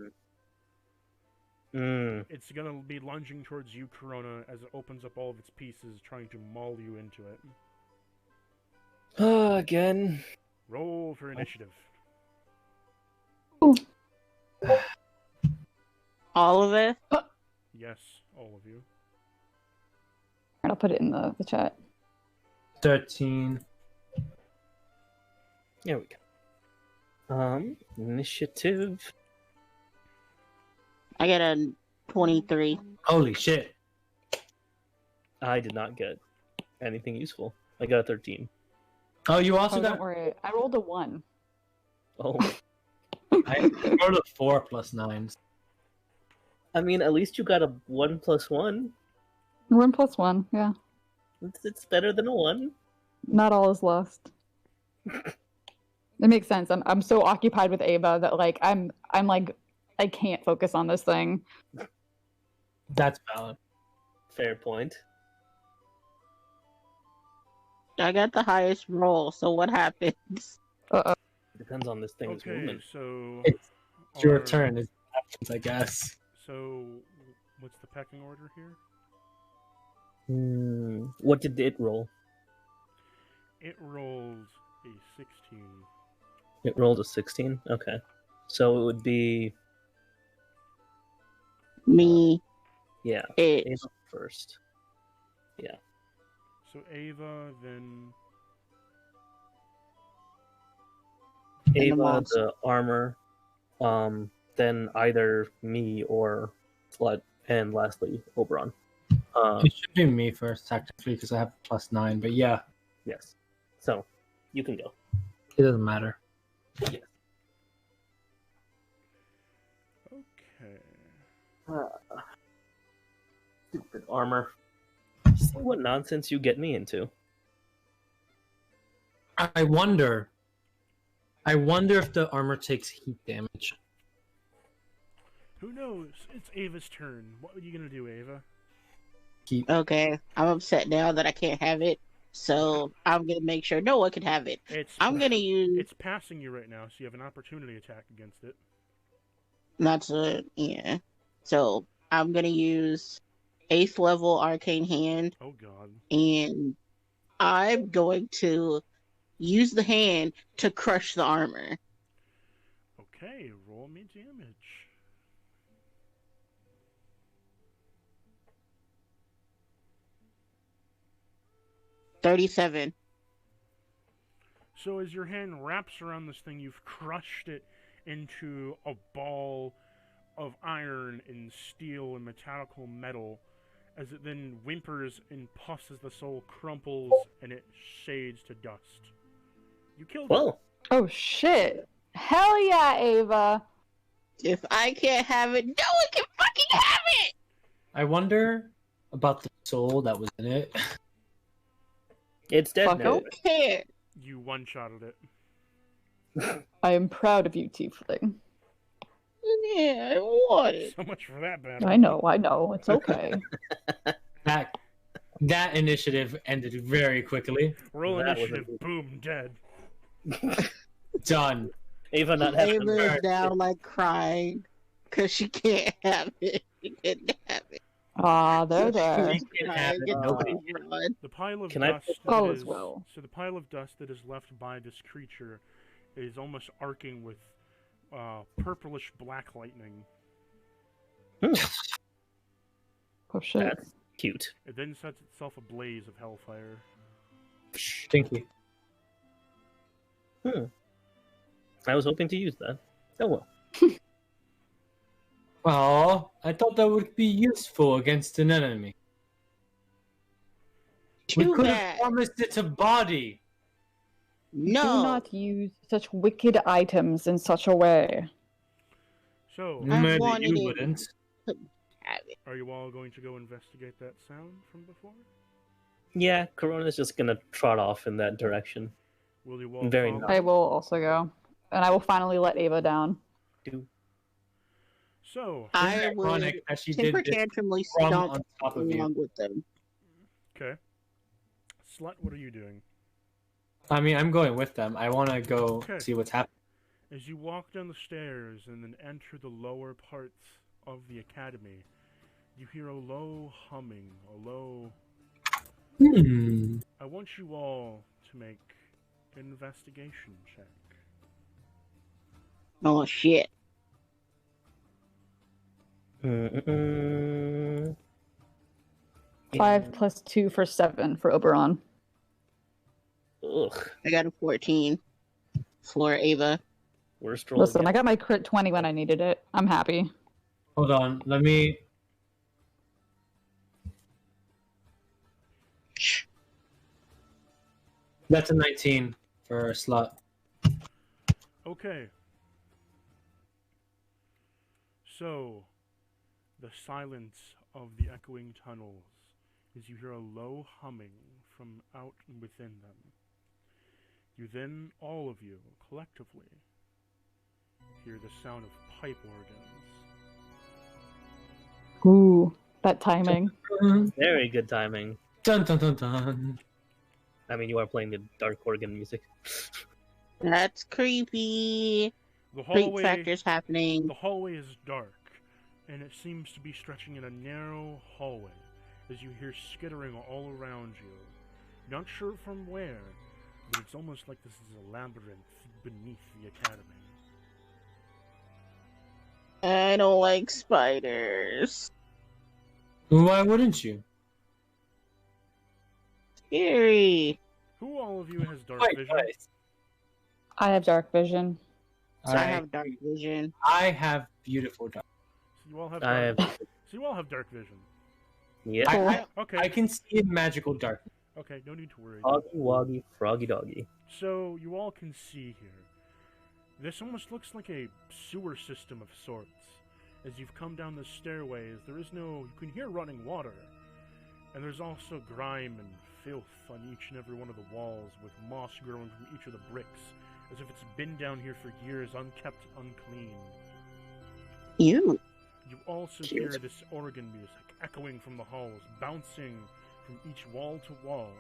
It's gonna be lunging towards you, Corona, as it opens up all of its pieces, trying to maul you into it. Again. Roll for initiative. All of it? Yes, all of you. I'll put it in the chat. 13. There we go. Initiative. I got a 23. Holy shit. I did not get anything useful. I got a 13. Oh, you also Oh, got... don't worry. I rolled a 1. Oh. I rolled a 4 plus 9. I mean, at least you got a 1 plus 1. 1 plus 1, yeah. It's better than a 1. Not all is lost. It makes sense. I'm so occupied with Ava that like I'm like I can't focus on this thing. That's valid. Fair point. I got the highest roll, so what happens? Depends on this thing's Okay, movement. so It's your our- turn. It happens, I guess. So, what's the pecking order here? What did it roll? It rolled a 16. It rolled a 16? Okay. So it would be, Me, yeah, it. Ava first. So Ava, then the Ava, monster. the armor, then either me or Flood, and lastly, Oberon. It should be me first, technically, because I have plus 9. But yeah, Yes. So, you can go. it doesn't matter. okay. Stupid armor. See what nonsense you get me into. I wonder if the armor takes heat damage. Who knows? It's Ava's turn. What are you gonna do, Ava? Okay, I'm upset now that I can't have it, so I'm gonna make sure no one can have it. It's I'm gonna use. It's passing you right now, so you have an opportunity attack against it. That's a yeah. So I'm gonna use 8th level arcane hand, Oh god. and I'm going to use the hand to crush the armor. Okay, roll me damage. $37. So as your hand wraps around this thing, you've crushed it into a ball of iron and steel and metallical metal, as it then whimpers and puffs as the soul crumples and it shades to dust. You killed it. Well, Oh shit! Hell yeah, Ava! If I can't have it, no one can fucking have it. I wonder about the soul that was in it. it's dead Fuck now. Don't care. You one-shotted it. I am proud of you, Tiefling. Yeah, I want it. So much for that battle. I know. It's okay. That initiative ended very quickly. Roll That was initiative. Boom, dead. Done. Ava not having Ava is Right. down like crying because she can't have it. She can't have it. Ah, there. She can't have it. Nobody Run. The pile of Can I- dust. that All is- is well. So the pile of dust that is left by this creature is almost arcing with purplish black lightning. Oh shit! That's cute. It then sets itself ablaze of hellfire. Stinky. I was hoping to use that. Oh well. Oh, I thought that would be useful against an enemy. We Too could have bad. promised it a body. Do No. not use such wicked items in such a way. So, I Maybe wanted you it. wouldn't. Have it. are you all going to go investigate that sound from before? Yeah, Corona's just gonna trot off in that direction. Will you all Very follow? nice. I will also go, and I will finally let Ava down. So, I Isn't it would ironic that she temper did this tantrumly from stomp on top of you? along with them. okay. Slut, what are you doing? I mean, I'm going with them. I want to go Okay. see what's happening. As you walk down the stairs and then enter the lower parts of the academy, you hear a low humming, a low... I want you all to make an investigation check. Oh shit. Mm-mm. 5 plus 2 for 7 for Oberon. Ugh. I got a 14 for Ava. Worst roll. Listen, yet. I got my crit 20 when I needed it. I'm happy. Hold on. Let me. That's a 19 for a slot. Okay. So, the silence of the echoing tunnels as you hear a low humming from out within them. You then, all of you, collectively, hear the sound of pipe organs. Ooh, that timing. Very good timing. Dun dun dun dun. I mean, you are playing the dark organ music. That's creepy. The Creep hallway, factors happening. the hallway is dark, and it seems to be stretching in a narrow hallway as you hear skittering all around you. Not sure from where, but it's almost like this is a labyrinth beneath the academy. I don't like spiders. Why wouldn't you? Scary. Who all of you has dark Quite vision? nice. I have dark vision. I have dark vision. I have beautiful dark. So you all have I dark, have. so you all have dark vision. Yeah. I Okay. can see magical dark. Okay, no need to worry. Hoggy woggy, froggy doggy. So you all can see here. This almost looks like a sewer system of sorts. As you've come down the stairways, there is no... You can hear running water. And there's also grime and filth on each and every one of the walls, with moss growing from each of the bricks, as if it's been down here for years, unkept, unclean. You. You also hear this organ music echoing from the halls, bouncing from each wall to wall,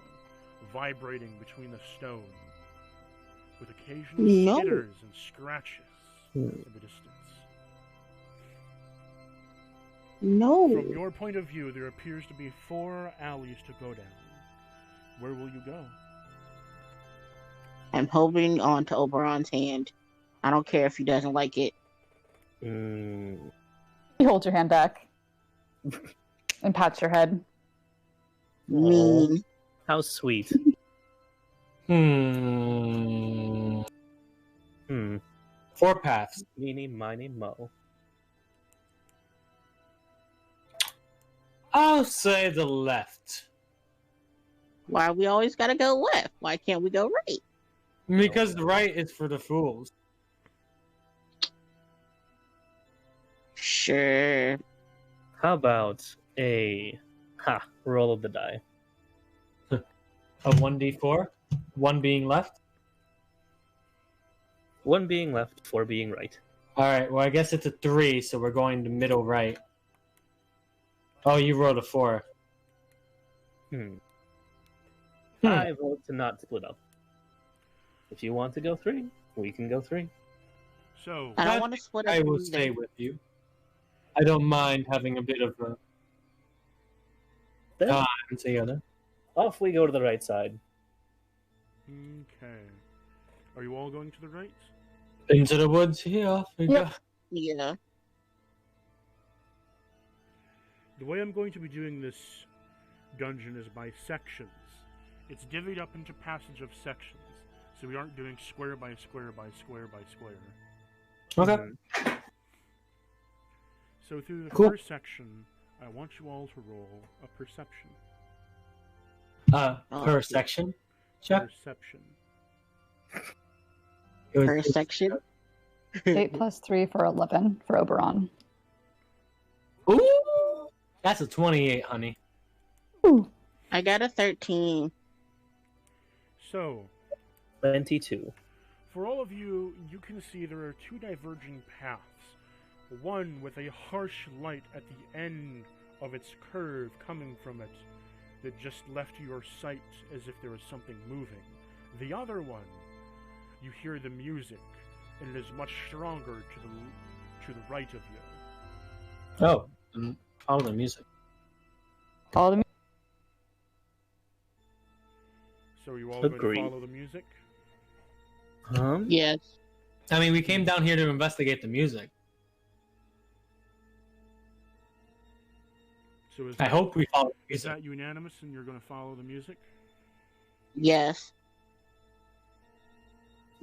vibrating between the stone, with occasional No. skitters and scratches in the distance. No. From your point of view, there appears to be 4 alleys to go down. Where will you go? I'm holding on to Oberon's hand. I don't care if he doesn't like it. Mm. He holds your hand back and pats your head. Mean. How sweet. Hmm. 4 paths. Meeny, miny, mo. I'll say the left. Why we always gotta go left? Why can't we go right? Because the right is for the fools. Sure. How about a roll of the die? A 1d4. 1 being left. 1 being left, 4 being right. Alright, well I guess it's a 3, so we're going to middle right. Oh, you rolled a 4. I vote to not split up. If you want to go 3, we can go 3. So, I don't want to split up. I will either. stay with you. I don't mind having a bit of a Then time together. off we go to the right side. okay. Are you all going to the right? Into the woods here. Off we Yep. go. Yeah. The way I'm going to be doing this dungeon is by sections. It's divvied up into passage of sections, so we aren't doing square by square by square by square. Okay. So through the Cool. first section, I want you all to roll a perception. Per section. Check. Perception. Per section. 8 plus 3 for 11 for Oberon. Ooh, that's a 28, honey. Ooh. I got a 13. So, 22. For all of you, you can see there are two diverging paths. One with a harsh light at the end of its curve coming from it that just left your sight as if there was something moving. The other one, you hear the music, and it is much stronger to the right of you. Oh, follow the music. Follow the So are you all going Agreed. to follow the music? Yes. I mean, we came down here to investigate the music. So is I hope we follow the Is music. that unanimous and you're going to follow the music? Yes.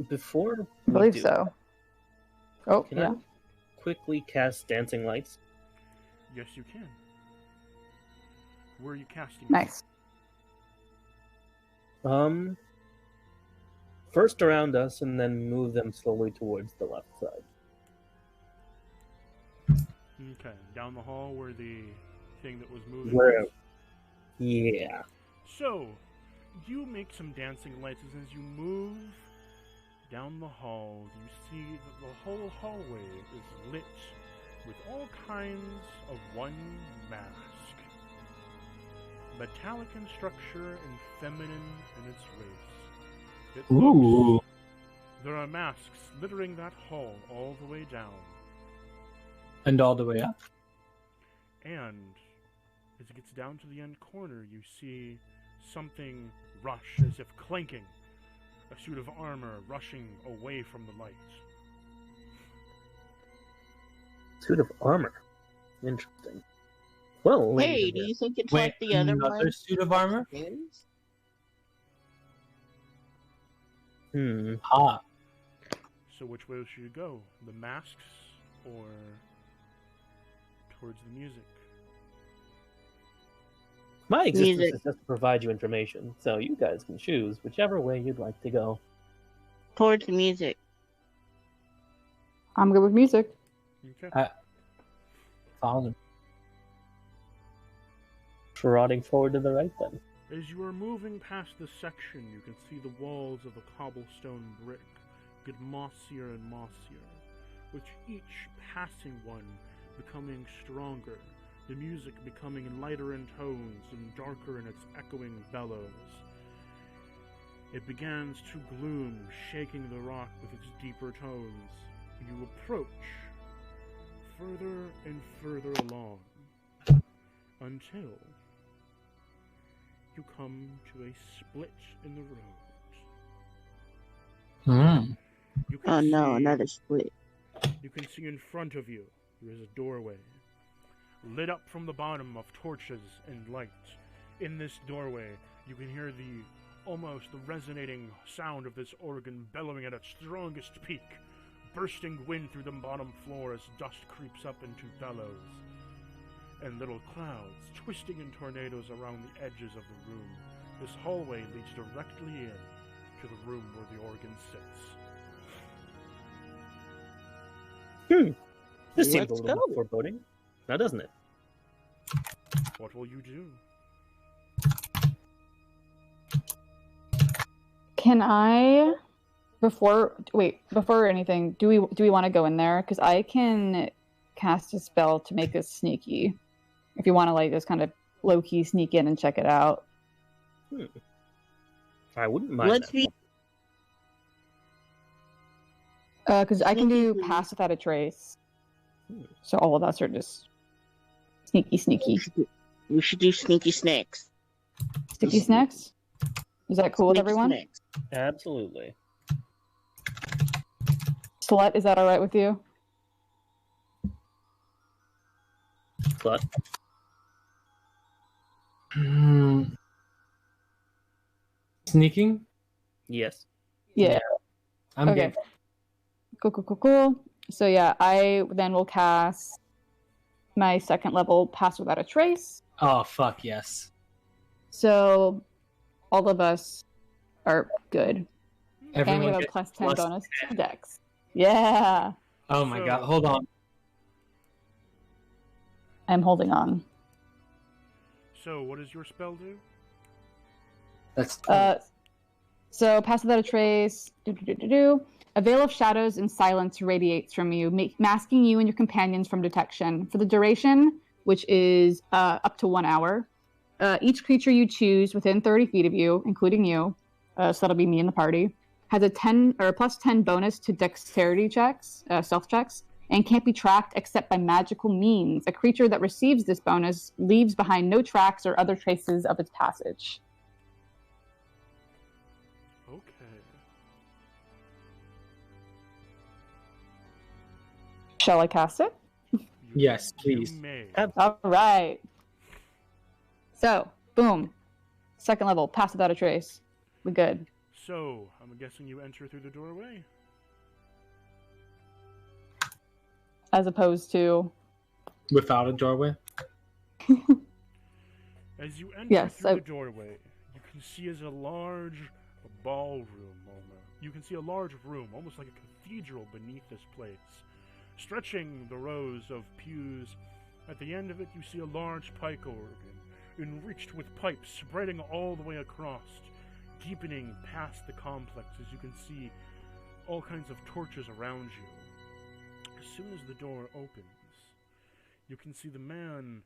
Before I we believe do, so. Oh, can yeah. I quickly cast Dancing Lights? Yes, you can. Where are you casting? Nice. First around us, and then move them slowly towards the left side. Okay, down the hall where the thing that was moving Where? was. Yeah. So, you make some dancing lights, and as you move down the hall, you see that the whole hallway is lit with all kinds of one mask. Metallic in structure and feminine in its race. It Ooh. looks, there are masks littering that hall all the way down. And all the way up. And as it gets down to the end corner, you see something rush as if clanking. A suit of armor rushing away from the light. Suit of armor. Interesting. Well, ladies Hey, and do you think it's Wait, like the other another one? suit of armor? Is? gentlemen. Ah. So which way should you go? The masks or towards the music? My existence Music. is just to provide you information, so you guys can choose whichever way you'd like to go. Towards the music. I'm good with music. Okay. Follow them. Trotting forward to the right then. As you are moving past this section, you can see the walls of the cobblestone brick get mossier and mossier, with each passing one becoming stronger, the music becoming lighter in tones and darker in its echoing bellows. It begins to gloom, shaking the rock with its deeper tones. You approach further and further along until you come to a split in the road. Hmm. You can Oh no, see- another split. You can see in front of you there is a doorway, lit up from the bottom of torches and light. In this doorway, you can hear the resonating sound of this organ bellowing at its strongest peak, bursting wind through the bottom floor as dust creeps up into bellows, and little clouds twisting in tornadoes around the edges of the room. This hallway leads directly in to the room where the organ sits. This seems a Let's little go. bit foreboding, now doesn't it? What will you do? Can I, before anything, do we want to go in there? Because I can cast a spell to make us sneaky. If you want to like just kind of low key sneak in and check it out. I wouldn't mind Let's that. be Because I can do Sneaky. pass without a trace. Hmm. So all of us are just sneaky. we should do sneaky snacks. Sticky snacks? Is that cool with Sneaky everyone? snacks. Absolutely. Slut, is that alright with you? But Sneaking? yes. Yeah. I'm Okay. game. Cool. So yeah, I then will cast my second level pass without a trace. Oh, fuck yes. So all of us are good. And we Everyone have a gets plus 10 plus bonus to dex. Yeah. Oh my So- god, hold on. I'm holding on. So, what does your spell do? That's Uh So, pass without a trace. A veil of shadows and silence radiates from you, masking you and your companions from detection. For the duration, which is up to 1 hour, each creature you choose within 30 feet of you, including you, so that'll be me and the party, has a 10 or a plus 10 bonus to dexterity checks, stealth checks, and can't be tracked except by magical means. A creature that receives this bonus leaves behind no tracks or other traces of its passage. Okay. Shall I cast it? Yes, You please. may. All right. So, boom. Second level, pass without a trace. We good. So, I'm guessing you enter through the doorway? As opposed to... Without a doorway? As you enter Yes, through the doorway, you can see as a large ballroom almost. You can see a large room, almost like a cathedral beneath this place. Stretching the rows of pews, at the end of it you see a large pike organ, enriched with pipes spreading all the way across, deepening past the complex as you can see all kinds of torches around you. As soon as the door opens, you can see the man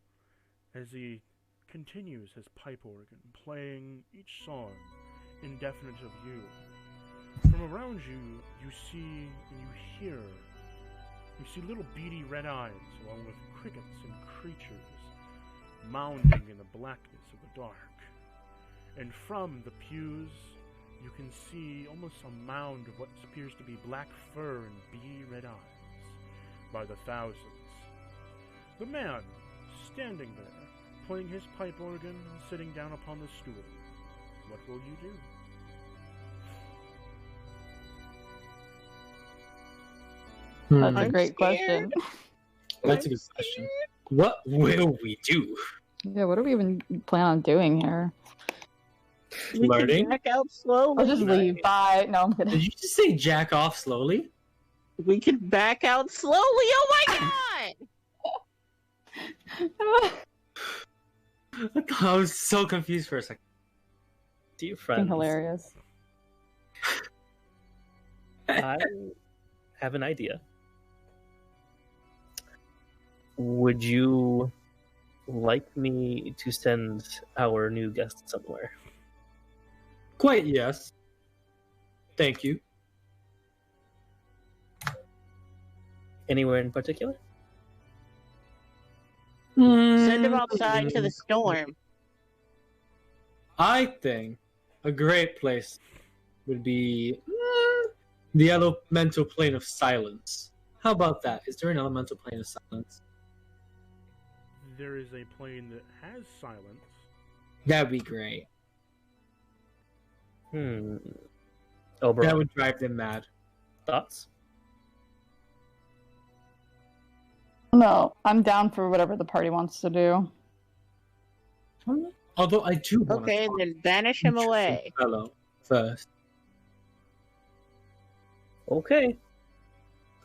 as he continues his pipe organ, playing each song indefinite of you. From around you, you see and you hear, you see little beady red eyes along with crickets and creatures mounding in the blackness of the dark. And from the pews, you can see almost a mound of what appears to be black fur and beady red eyes by the thousands. The man, standing there, playing his pipe organ and sitting down upon the stool. What will you do? That's a I'm great scared. question. That's a good question. What will we do? Yeah, what do we even plan on doing here? We Flirting? can back out slowly. I'll just leave. Bye. No, I'm kidding. Did you just say jack off slowly? We can back out slowly. Oh my god! I was so confused for a second. Dear Fucking friends, hilarious. I have an idea. Would you like me to send our new guest somewhere? Quite yes. Thank you. Anywhere in particular? Send him outside to the storm. I think a great place would be the elemental plane of silence. How about that? Is there an elemental plane of silence? There is a plane that has silence. That'd be great. Oberon, That would drive them mad. thoughts? No, I'm down for whatever the party wants to do. Although I do want Okay, then banish him away. fellow first. Okay.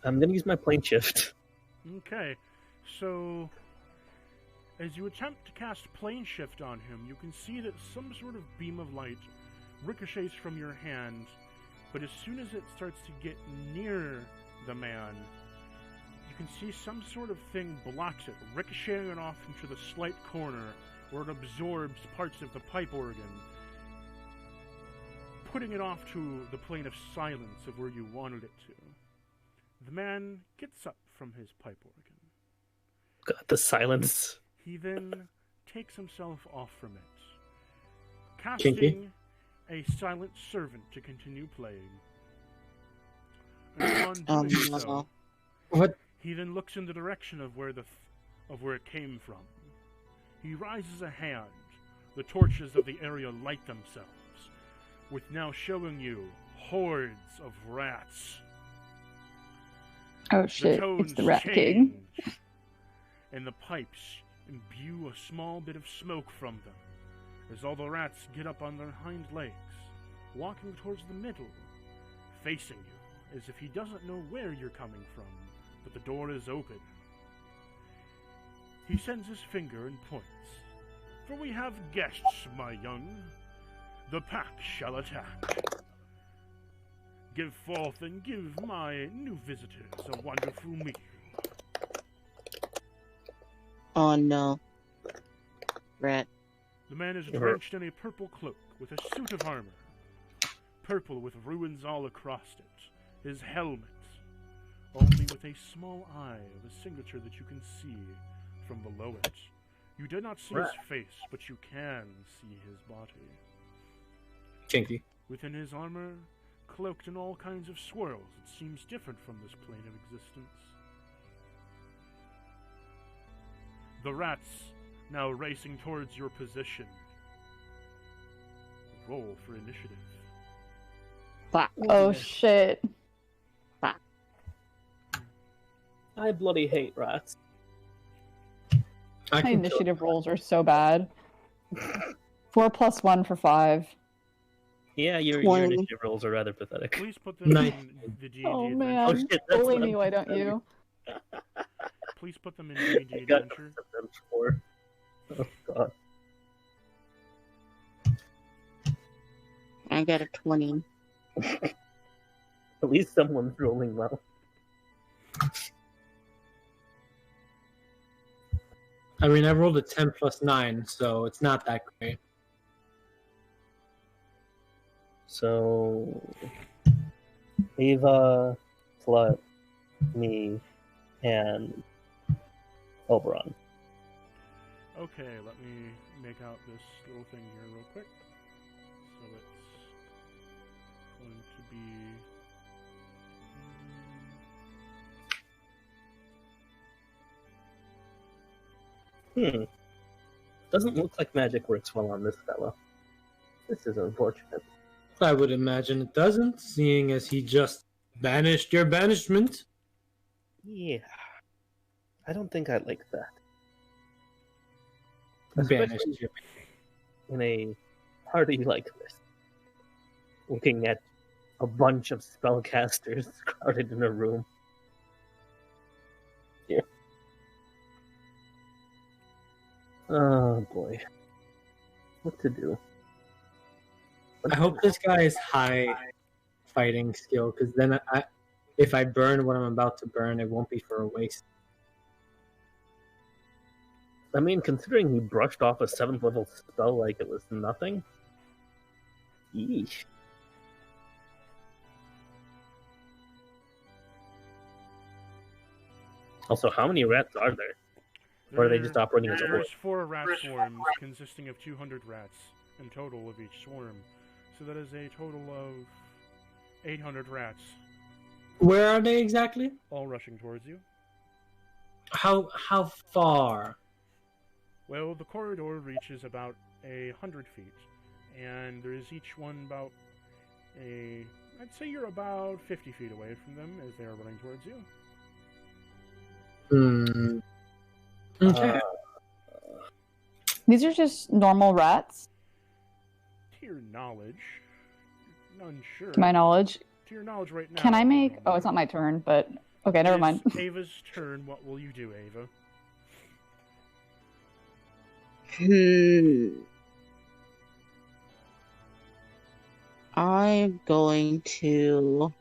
I'm gonna use my plane shift. Okay, so as you attempt to cast plane shift on him, you can see that some sort of beam of light ricochets from your hand, but as soon as it starts to get near the man, you can see some sort of thing blocks it, ricocheting it off into the slight corner where it absorbs parts of the pipe organ, putting it off to the plane of silence of where you wanted it to. The man gets up from his pipe organ. God, the silence. He then takes himself off from it, Kinky. casting a silent servant to continue playing. And upon doing no. so, What? he then looks in the direction of where where it came from. He raises a hand. The torches of the area light themselves, with now showing you hordes of rats. Oh The shit, tones it's the Rat King. change, and the pipes imbue a small bit of smoke from them, as all the rats get up on their hind legs, walking towards the middle, facing you, as if he doesn't know where you're coming from, but the door is open. He sends his finger and points. For we have guests, my young. The pack shall attack. Give forth and give my new visitors a wonderful meal. Oh no. Rat. The man is drenched in a purple cloak with a suit of armor. Purple with ruins all across it. His helmet, only with a small eye of a signature that you can see from below it. You did not see his face, but you can see his body. Kinky. Within his armor, cloaked in all kinds of swirls, it seems different from this plane of existence. The rats, now racing towards your position. Roll for initiative. Fuck. Oh shit. I bloody hate rats. I My can initiative rolls are so bad. 4 + 1 for 5. Yeah, your 20. initiative rolls are rather pathetic. Please put them Nice. in the D&D Oh adventure. man. Oh, shit, that's Bully what me, I'm why don't telling you? Please put them in D&D I got adventure. them for. Oh god. I got a 20. At least someone's rolling well. I mean, I rolled a 10 + 9, so it's not that great. So Ava, Slut, me, and Oberon. Okay, let me make out this little thing here real quick. So it's going to be... Doesn't look like magic works well on this fella. This is unfortunate. I would imagine it doesn't, seeing as he just banished your banishment. Yeah. I don't think I like that. Banished Especially you. in a party like this. Looking at a bunch of spellcasters crowded in a room. Yeah. Oh boy. What to do? I hope this guy is high fighting skill, because then if I burn what I'm about to burn, it won't be for a waste. I mean, considering he brushed off a 7th level spell like it was nothing. Yeesh. Also, how many rats are there? Or are they just operating as a horde? There's 4 rat swarms consisting of 200 rats in total of each swarm. So that is a total of 800 rats, Where are they exactly? all rushing towards you. How far? Well, the corridor reaches about 100 feet, and there is each one about I'd say you're about 50 feet away from them as they are running towards you. Okay. These are just normal rats, To your knowledge, none sure. to my knowledge. To your knowledge right now. Can I make... Oh, it's not my turn, but... Okay, never mind. It's Ava's turn. What will you do, Ava? I'm going to...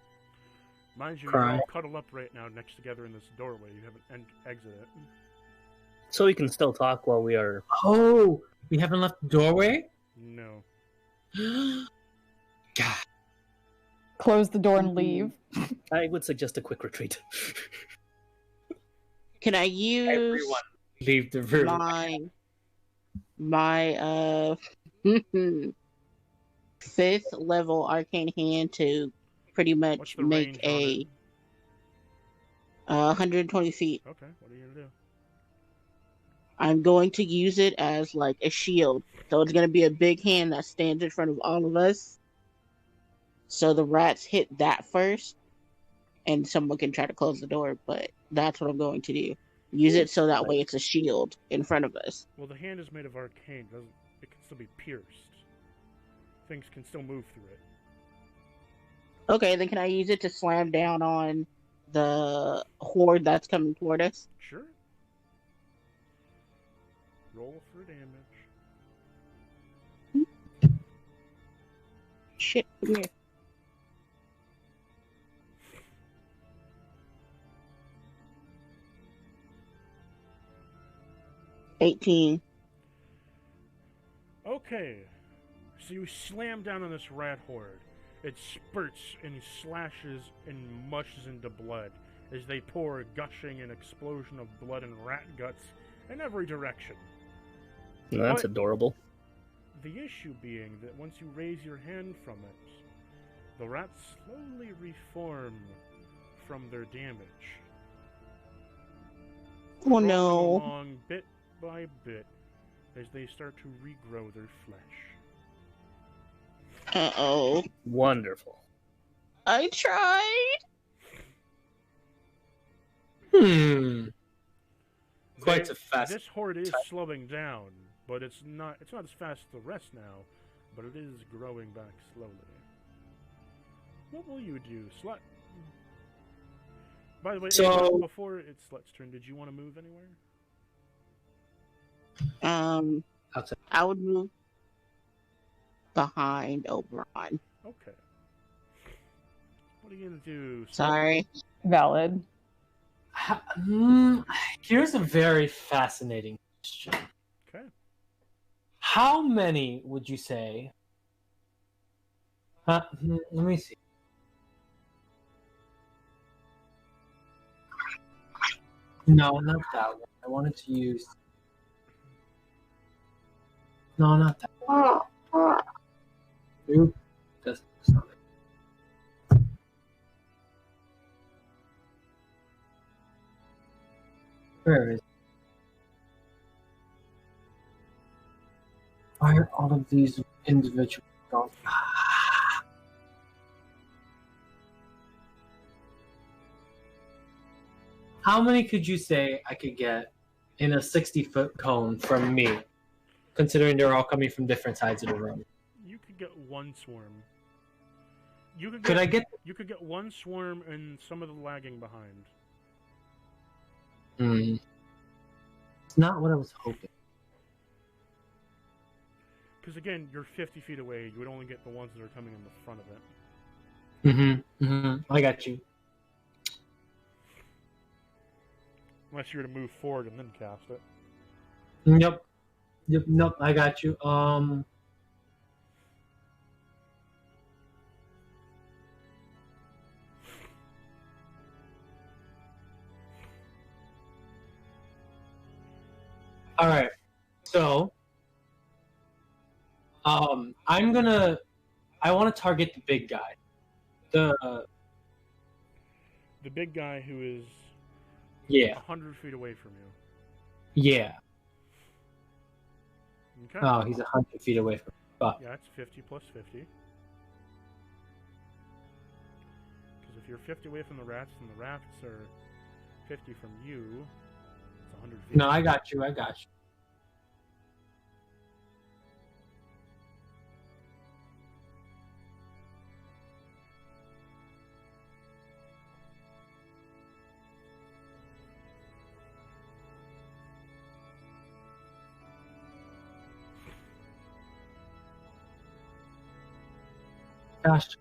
Mind you, Cry. you're all cuddled up right now next together in this doorway. You haven't exited it. So we can still talk while we are... Oh, we haven't left the doorway? No. God. Close the door and leave. I would suggest a quick retreat. Can I use Everyone leave the room. my 5th level arcane hand to pretty What's much the make range on a 120 feet? Okay, what are you gonna do? I'm going to use it as like a shield. So it's going to be a big hand that stands in front of all of us. So the rats hit that first, and someone can try to close the door, but that's what I'm going to do. Use it so that way it's a shield in front of us. Well, the hand is made of arcane. It can still be pierced. Things can still move through it. Okay, then can I use it to slam down on the horde that's coming toward us? Sure. Roll for damage. Shit, come here. 18. Okay, so you slam down on this rat horde. It spurts and slashes and mushes into blood as they pour a gushing and explosion of blood and rat guts in every direction. That's But adorable. the issue being that once you raise your hand from it, the rats slowly reform from their damage. Oh Crawling no. along bit by bit as they start to regrow their flesh. Uh-oh. Wonderful. I tried. Quite a fast. This horde is slowing down, but it's not as fast as the rest now, but it is growing back slowly. What will you do, Slut? By the way, So- before it's Slut's turn, did you want to move anywhere? Outside. I would move behind Oberon. Okay. What are you gonna do, Slut? Sorry. Valid. Here's a very fascinating question. Okay. How many would you say? Let me see. No, not that one. I wanted to use. No, not that one. Oop. That's not it. Where is it? Why are all of these individuals gone? How many could you say I could get in a 60-foot cone from me, considering they're all coming from different sides of the room? You could get one swarm. You could Could I get? You could get one swarm and some of the lagging behind. It's not what I was hoping. Because again, you're 50 feet away. You would only get the ones that are coming in the front of it. I got you. Unless you were to move forward and then cast it. Yep. Nope, I got you. All right. So, I want to target the big guy. The big guy who is Yeah. 100 feet away from you. Yeah. Okay. Oh, he's 100 feet away from me. But Yeah, it's 50 plus 50. Because if you're 50 away from the rats, and the rats are 50 from you, it's 100 feet. no, I got you. Gosh.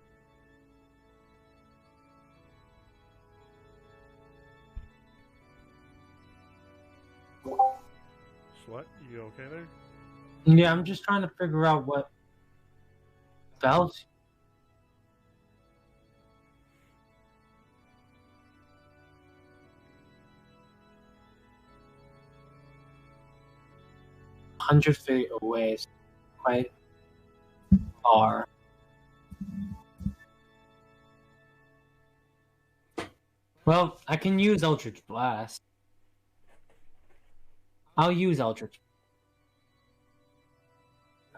Slut, you okay there? Yeah, I'm just trying to figure out what bells. Hundred feet away is quite far. Well, I can use Eldritch Blast. I'll use Eldritch.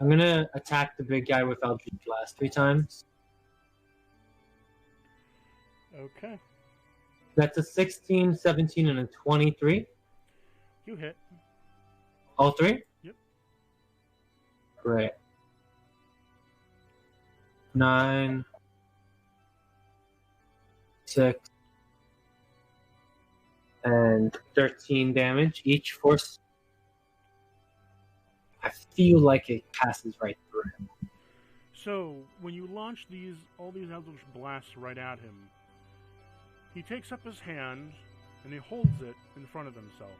I'm gonna attack the big guy with Eldritch Blast 3 times. Okay. That's a 16, 17, and a 23. You hit. All 3? Yep. Great. 9, 6, and 13 damage each. Force. I feel like it passes right through him. So, when you launch all these Eldritch Blasts right at him, he takes up his hand and he holds it in front of himself.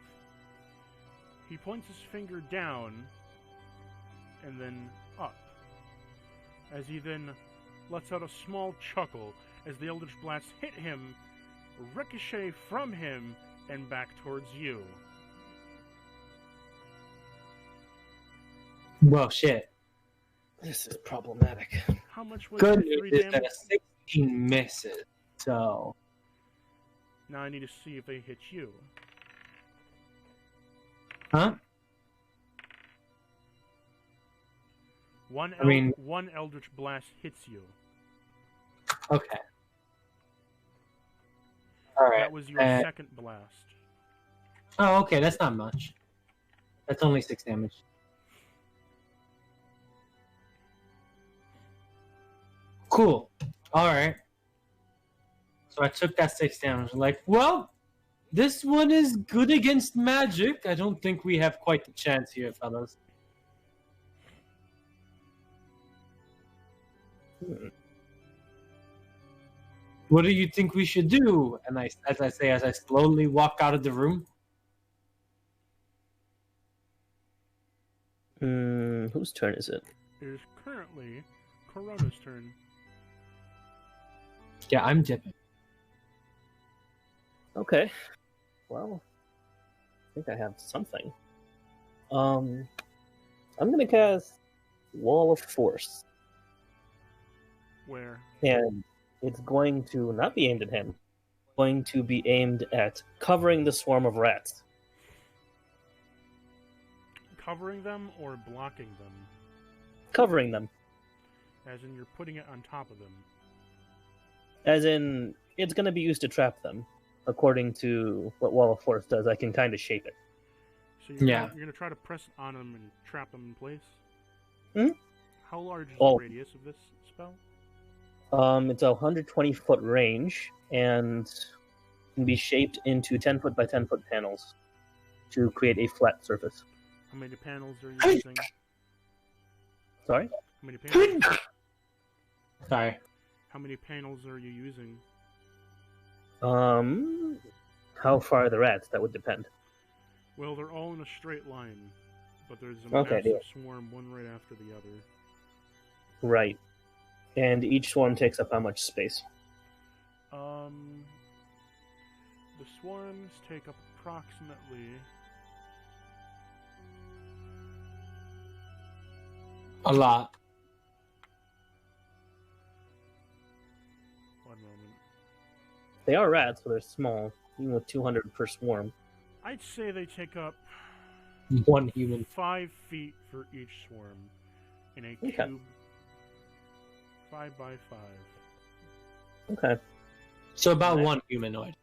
He points his finger down and then up, as he then lets out a small chuckle as the Eldritch Blast hit him, ricochet from him, and back towards you. Well, shit. This is problematic. How much was Good your news 3 is that damage? a 16 misses. So, Now I need to see if they hit you. huh? One Eldritch Blast hits you. Okay. All right. That was your second blast. Oh, okay. That's not much. That's only 6 damage. Cool. All right. So I took that 6 damage. Like, well, this one is good against magic. I don't think we have quite the chance here, fellas. What do you think we should do? And as I slowly walk out of the room. Whose turn is it? It is currently Corona's turn. Yeah, I'm dipping. Okay. Well, I think I have something. I'm gonna cast Wall of Force, Where? and it's going to not be aimed at him. It's going to be aimed at covering the swarm of rats. Covering them or blocking them? Covering them. As in you're putting it on top of them. As in, it's going to be used to trap them. According to what Wall of Force does, I can kind of shape it. So you're Yeah. gonna try to press it on them and trap them in place? Hmm? How large is Oh. the radius of this spell? It's a 120-foot range, and can be shaped into 10-foot by 10-foot panels to create a flat surface. How many panels are you using? Sorry? How many panels? Sorry. How many panels are you using? How far are the rats? That would depend. Well, they're all in a straight line, but there's a Okay, massive yeah. swarm, one right after the other. Right. And each swarm takes up how much space? The swarms take up approximately... A lot. One moment. They are rats, so they're small, even with 200 per swarm. I'd say they take up 1 human. 5 feet for each swarm in a Okay. cube 5 by 5. Okay. So about Nice. 1 humanoid.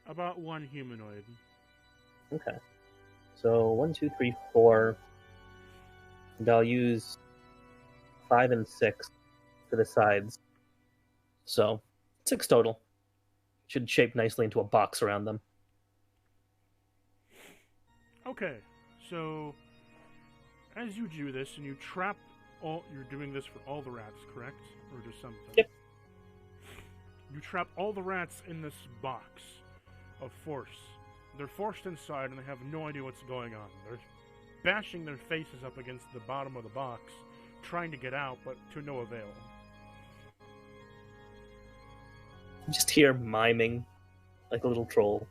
About 1 humanoid. Okay. So 1, 2, 3, 4. And I'll use 5 and 6 for the sides. So 6 total. Should shape nicely into a box around them. Okay, so as you do this and you trap all, you're doing this for all the rats, correct? Or just some of them? Yep. You trap all the rats in this box of force. They're forced inside and they have no idea what's going on. They're bashing their faces up against the bottom of the box, trying to get out, but to no avail. You just hear miming like a little troll.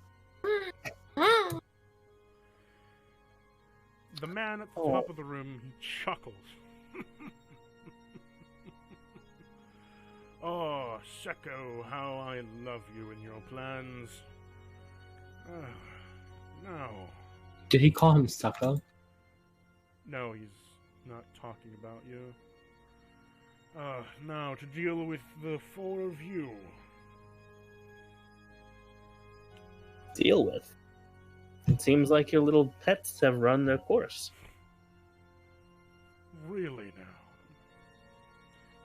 The man at the Oh. top of the room, he chuckles. Oh, Seko, how I love you and your plans. No. Did he call him Sucko? No, he's not talking about you. Now to deal with the 4 of you. Deal with. It seems like your little pets have run their course. Really now.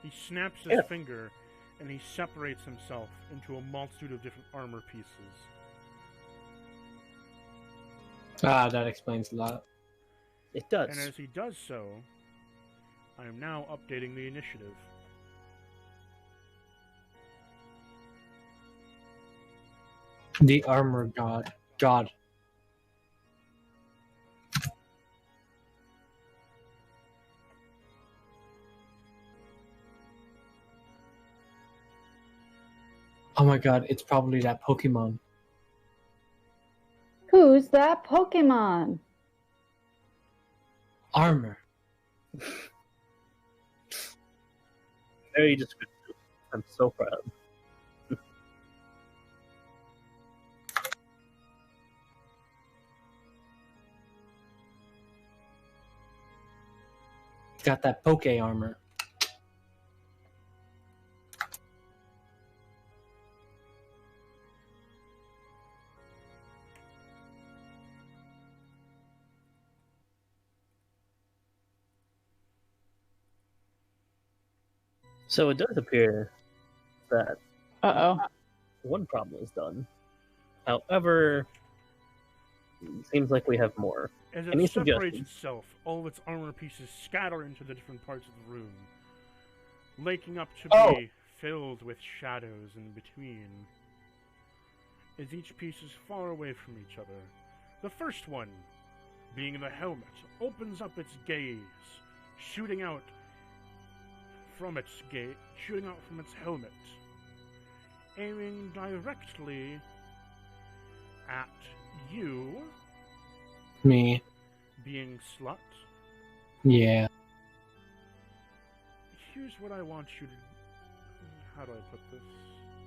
He snaps his Yeah. finger and he separates himself into a multitude of different armor pieces. Ah, that explains a lot. It does. And as he does so, I am now updating the initiative. The armor god. God. Oh my god, it's probably that Pokemon. Who's that Pokemon? Armor. Very descriptive. I'm so proud. It's got that Poke armor. So it does appear that Uh-oh. one problem is done. However, it seems like we have more. As Any it separates suggestions? itself, all of its armor pieces scatter into the different parts of the room, laking up to be filled with shadows in between. As each piece is far away from each other, the first one, being the helmet, opens up its gaze, shooting out from its helmet, aiming directly at you, Me. being slut. Yeah. Here's what I want you to... How do I put this?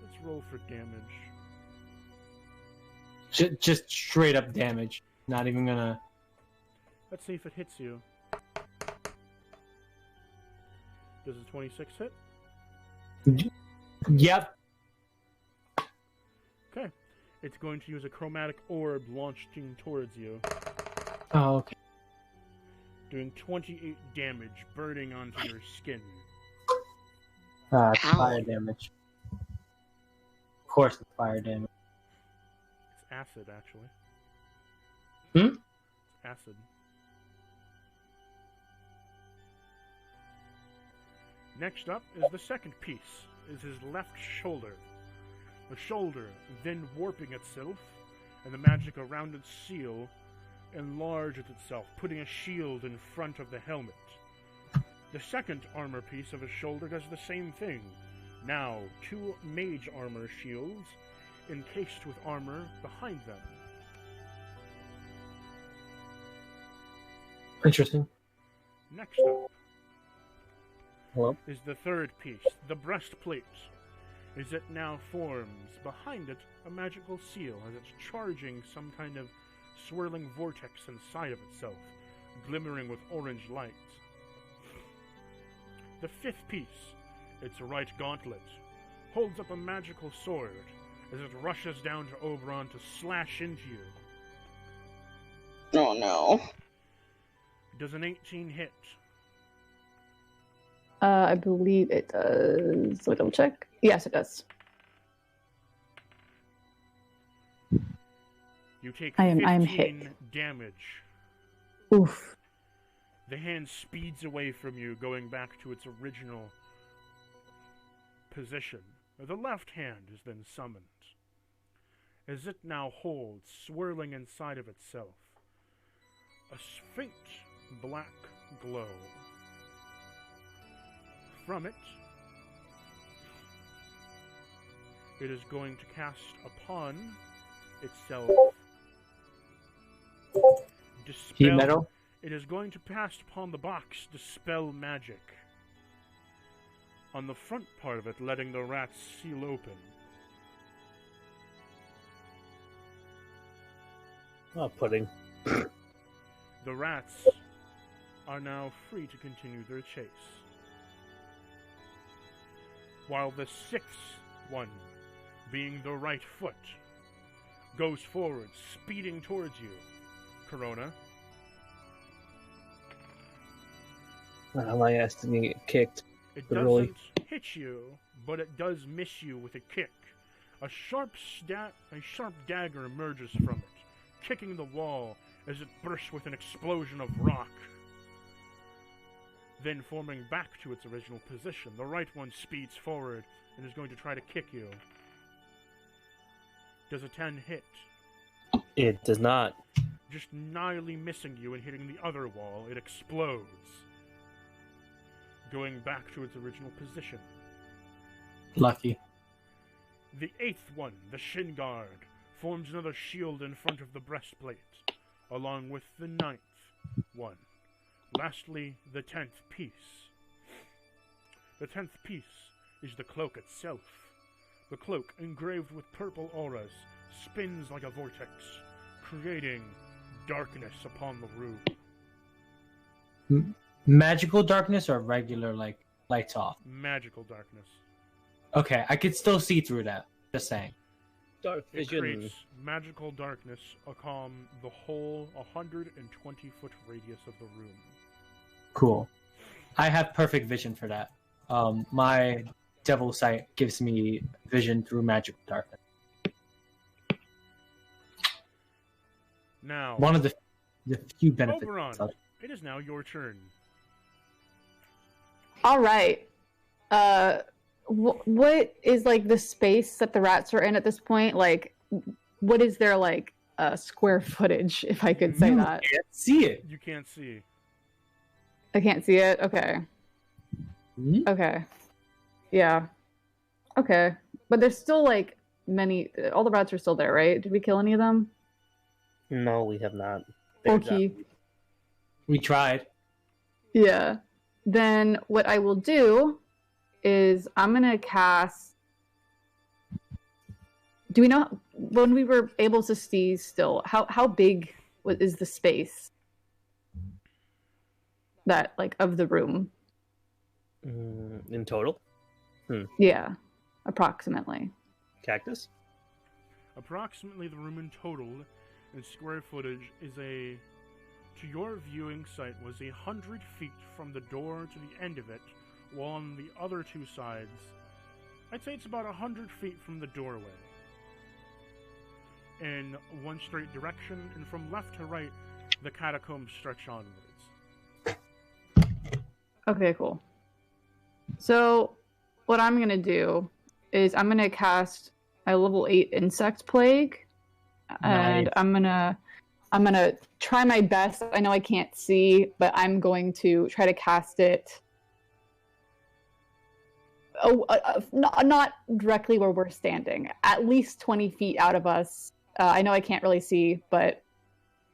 Let's roll for damage. Just straight up damage. Not even gonna... Let's see if it hits you. Does a 26 hit? Yep. Okay. It's going to use a chromatic orb launching towards you, Oh, okay. doing 28 damage, burning onto your skin. It's Ow. fire damage. Of course it's fire damage. It's acid, actually. Hmm? It's acid. Next up is the second piece, is his left shoulder. The shoulder then warping itself, and the magic around its seal enlarges itself, putting a shield in front of the helmet. The second armor piece of his shoulder does the same thing. Now, 2 mage armor shields encased with armor behind them. Interesting. Next up Hello? is the third piece, the breastplate. As it now forms behind it a magical seal as it's charging some kind of swirling vortex inside of itself, glimmering with orange light. The fifth piece, its right gauntlet, holds up a magical sword as it rushes down to Oberon to slash into you. Oh no. Does an 18 hit? I believe it does. Let me double check. Yes, it does. You take I'm 15 hit. damage. Oof. The hand speeds away from you, going back to its original position. The left hand is then summoned, as it now holds, swirling inside of itself, a faint black glow. From it, it is going to cast upon itself Heat dispel. metal? It is going to cast upon the box dispel magic. On the front part of it, letting the rats seal open. Oh, pudding. The rats are now free to continue their chase. While the sixth one, being the right foot, goes forward, speeding towards you. Corona. My ass didn't get kicked. It Literally. doesn't hit you, but it does miss you with a kick. A sharp dagger emerges from it, kicking the wall as it bursts with an explosion of rock. Then forming back to its original position, the right one speeds forward and is going to try to kick you. Does a 10 hit? It does not. Just narrowly missing you and hitting the other wall, it explodes, going back to its original position. Lucky. The 8th one, the shin guard, forms another shield in front of the breastplate, along with the 9th one. Lastly, the 10th piece. The 10th piece is the cloak itself. The cloak, engraved with purple auras, spins like a vortex, creating darkness upon the room. Magical darkness or regular, like, lights off? Magical darkness. Okay, I could still see through that. Just saying. Dark It vision. creates magical darkness upon the whole 120-foot radius of the room. Cool. I have perfect vision for that. My devil sight gives me vision through magical darkness. Now, One of the few benefits. Oberon, of it. it is now your turn. All right. What is like the space that the rats are in at this point? Like, what is their like square footage, if I could say that? Can't see it. You can't see. I can't see it. Okay. Hmm? Okay. Yeah. Okay. But there's still like many. All the rats are still there, right? Did we kill any of them? No, we have not. They're Okay. We tried. Yeah. Then what I will do is I'm gonna cast. Do we know when we were able to see still? How big is the space that like of the room? in total. Yeah, approximately. Cactus. Approximately the room in total in square footage is to your viewing sight was 100 feet from the door to the end of it, while on the other two sides, I'd say it's about 100 feet from the doorway. In one straight direction, and from left to right, the catacombs stretch onwards. Okay, cool. So what I'm gonna do is I'm gonna cast a level 8 insect plague, and Nice. I'm gonna try my best. I know I can't see, but I'm going to try to cast it. Not directly where we're standing, at least 20 feet out of us. I know I can't really see, but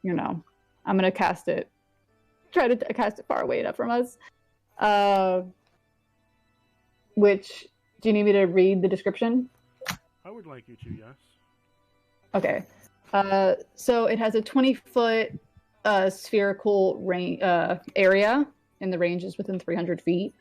you know, I'm gonna cast it. Try to cast it far away enough from us. Which, do you need me to read the description? I would like you to, yes. Okay. So it has a 20-foot spherical area, and the range is within 300 feet.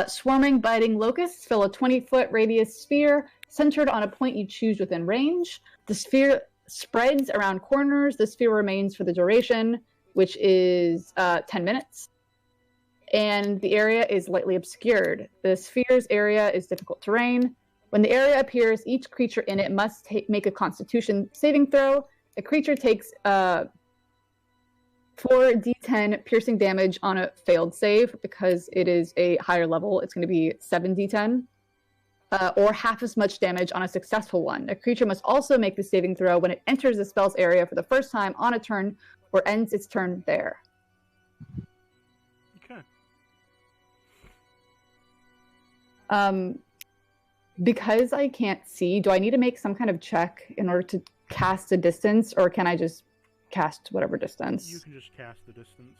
Swarming, biting locusts fill a 20-foot radius sphere centered on a point you choose within range. The sphere spreads around corners. The sphere remains for the duration, which is 10 minutes. And the area is lightly obscured. The sphere's area is difficult terrain. When the area appears, each creature in it must make a Constitution saving throw. The creature takes 4d10 piercing damage on a failed save. Because it is a higher level, it's going to be 7d10. Or half as much damage on a successful one. A creature must also make the saving throw when it enters the spell's area for the first time on a turn or ends its turn there. Okay. Because I can't see, do I need to make some kind of check in order to cast a distance, or can I just cast whatever distance? You can just cast the distance.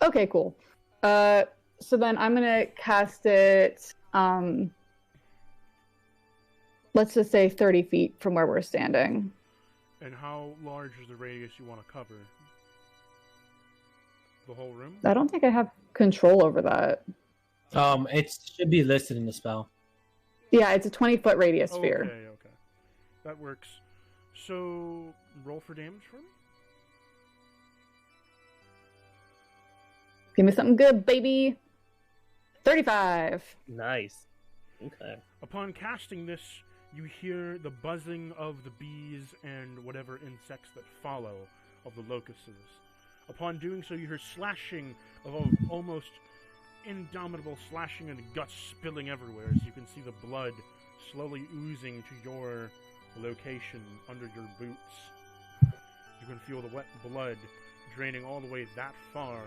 Okay, cool. So then I'm gonna cast it, let's just say 30 feet from where we're standing. And how large is the radius you want to cover? The whole room? I don't think I have control over that. It should be listed in the spell. Yeah, it's a 20-foot radius sphere. Okay. That works. So, roll for damage for me? Give me something good, baby. 35. Nice. Okay. Upon casting this, you hear the buzzing of the bees and whatever insects that follow of the locusts. Upon doing so, you hear slashing of almost indomitable slashing and guts spilling everywhere as you can see the blood slowly oozing to your location under your boots. You can feel the wet blood draining all the way that far.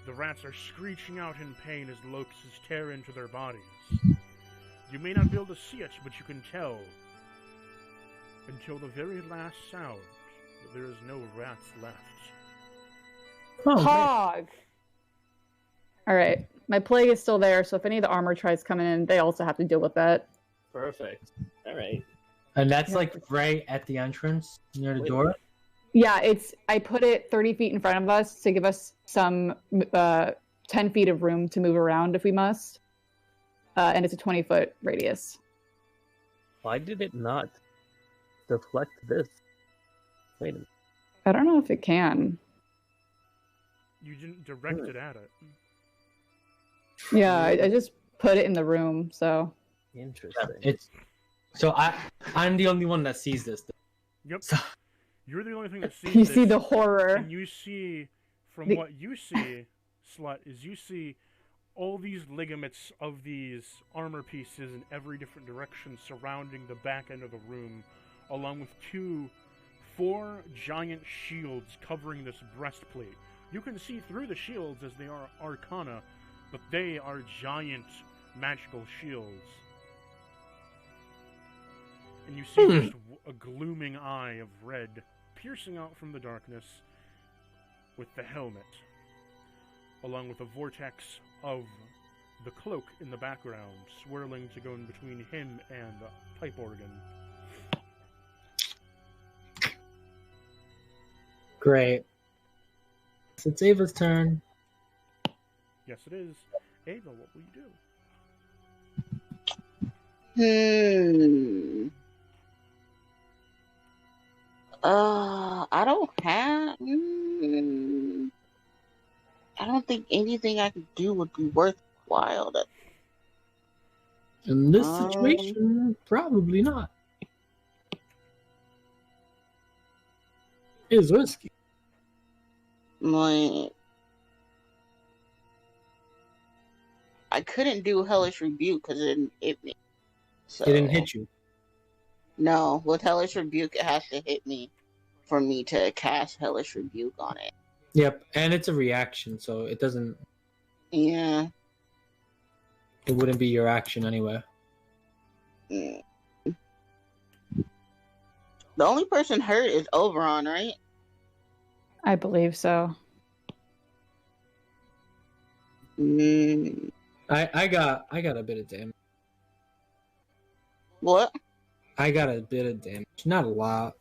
The rats are screeching out in pain as locusts tear into their bodies. You may not be able to see it, but you can tell. Until the very last sound, that there is no rats left. Oh, man. Hog! Alright, my plague is still there, so if any of the armor tries coming in, they also have to deal with that. Perfect. All right. And that's like right at the entrance near the door. Yeah, I put it 30 feet in front of us to give us some 10 feet of room to move around if we must. And it's a 20-foot radius. Why did it not deflect this? Wait a minute. I don't know if it can. You didn't direct it at it. Yeah, I just put it in the room, so... Interesting. I'm the only one that sees this. Yep. So, You're the only thing that sees You this, see the horror. and you see, from what you see, Slut, is you see all these ligaments of these armor pieces in every different direction surrounding the back end of the room, along with 4 giant shields covering this breastplate. You can see through the shields as they are arcana, but they are giant magical shields. And you see just a glooming eye of red piercing out from the darkness with the helmet, along with a vortex of the cloak in the background, swirling to go in between him and the pipe organ. great. It's Ava's turn. Yes, it is. Ava, what will you do? I don't have. I don't think anything I could do would be worthwhile. In this situation, probably not. It's risky. Like, I couldn't do Hellish Rebuke because it didn't hit me. So, It didn't hit you. No, with Hellish Rebuke, it has to hit me for me to cast Hellish Rebuke on it. Yep, and it's a reaction, so it doesn't. Yeah. It wouldn't be your action anyway. Mm. The only person hurt is Oberon, right? I believe so. Mm. I got a bit of damage. What? I got a bit of damage, not a lot,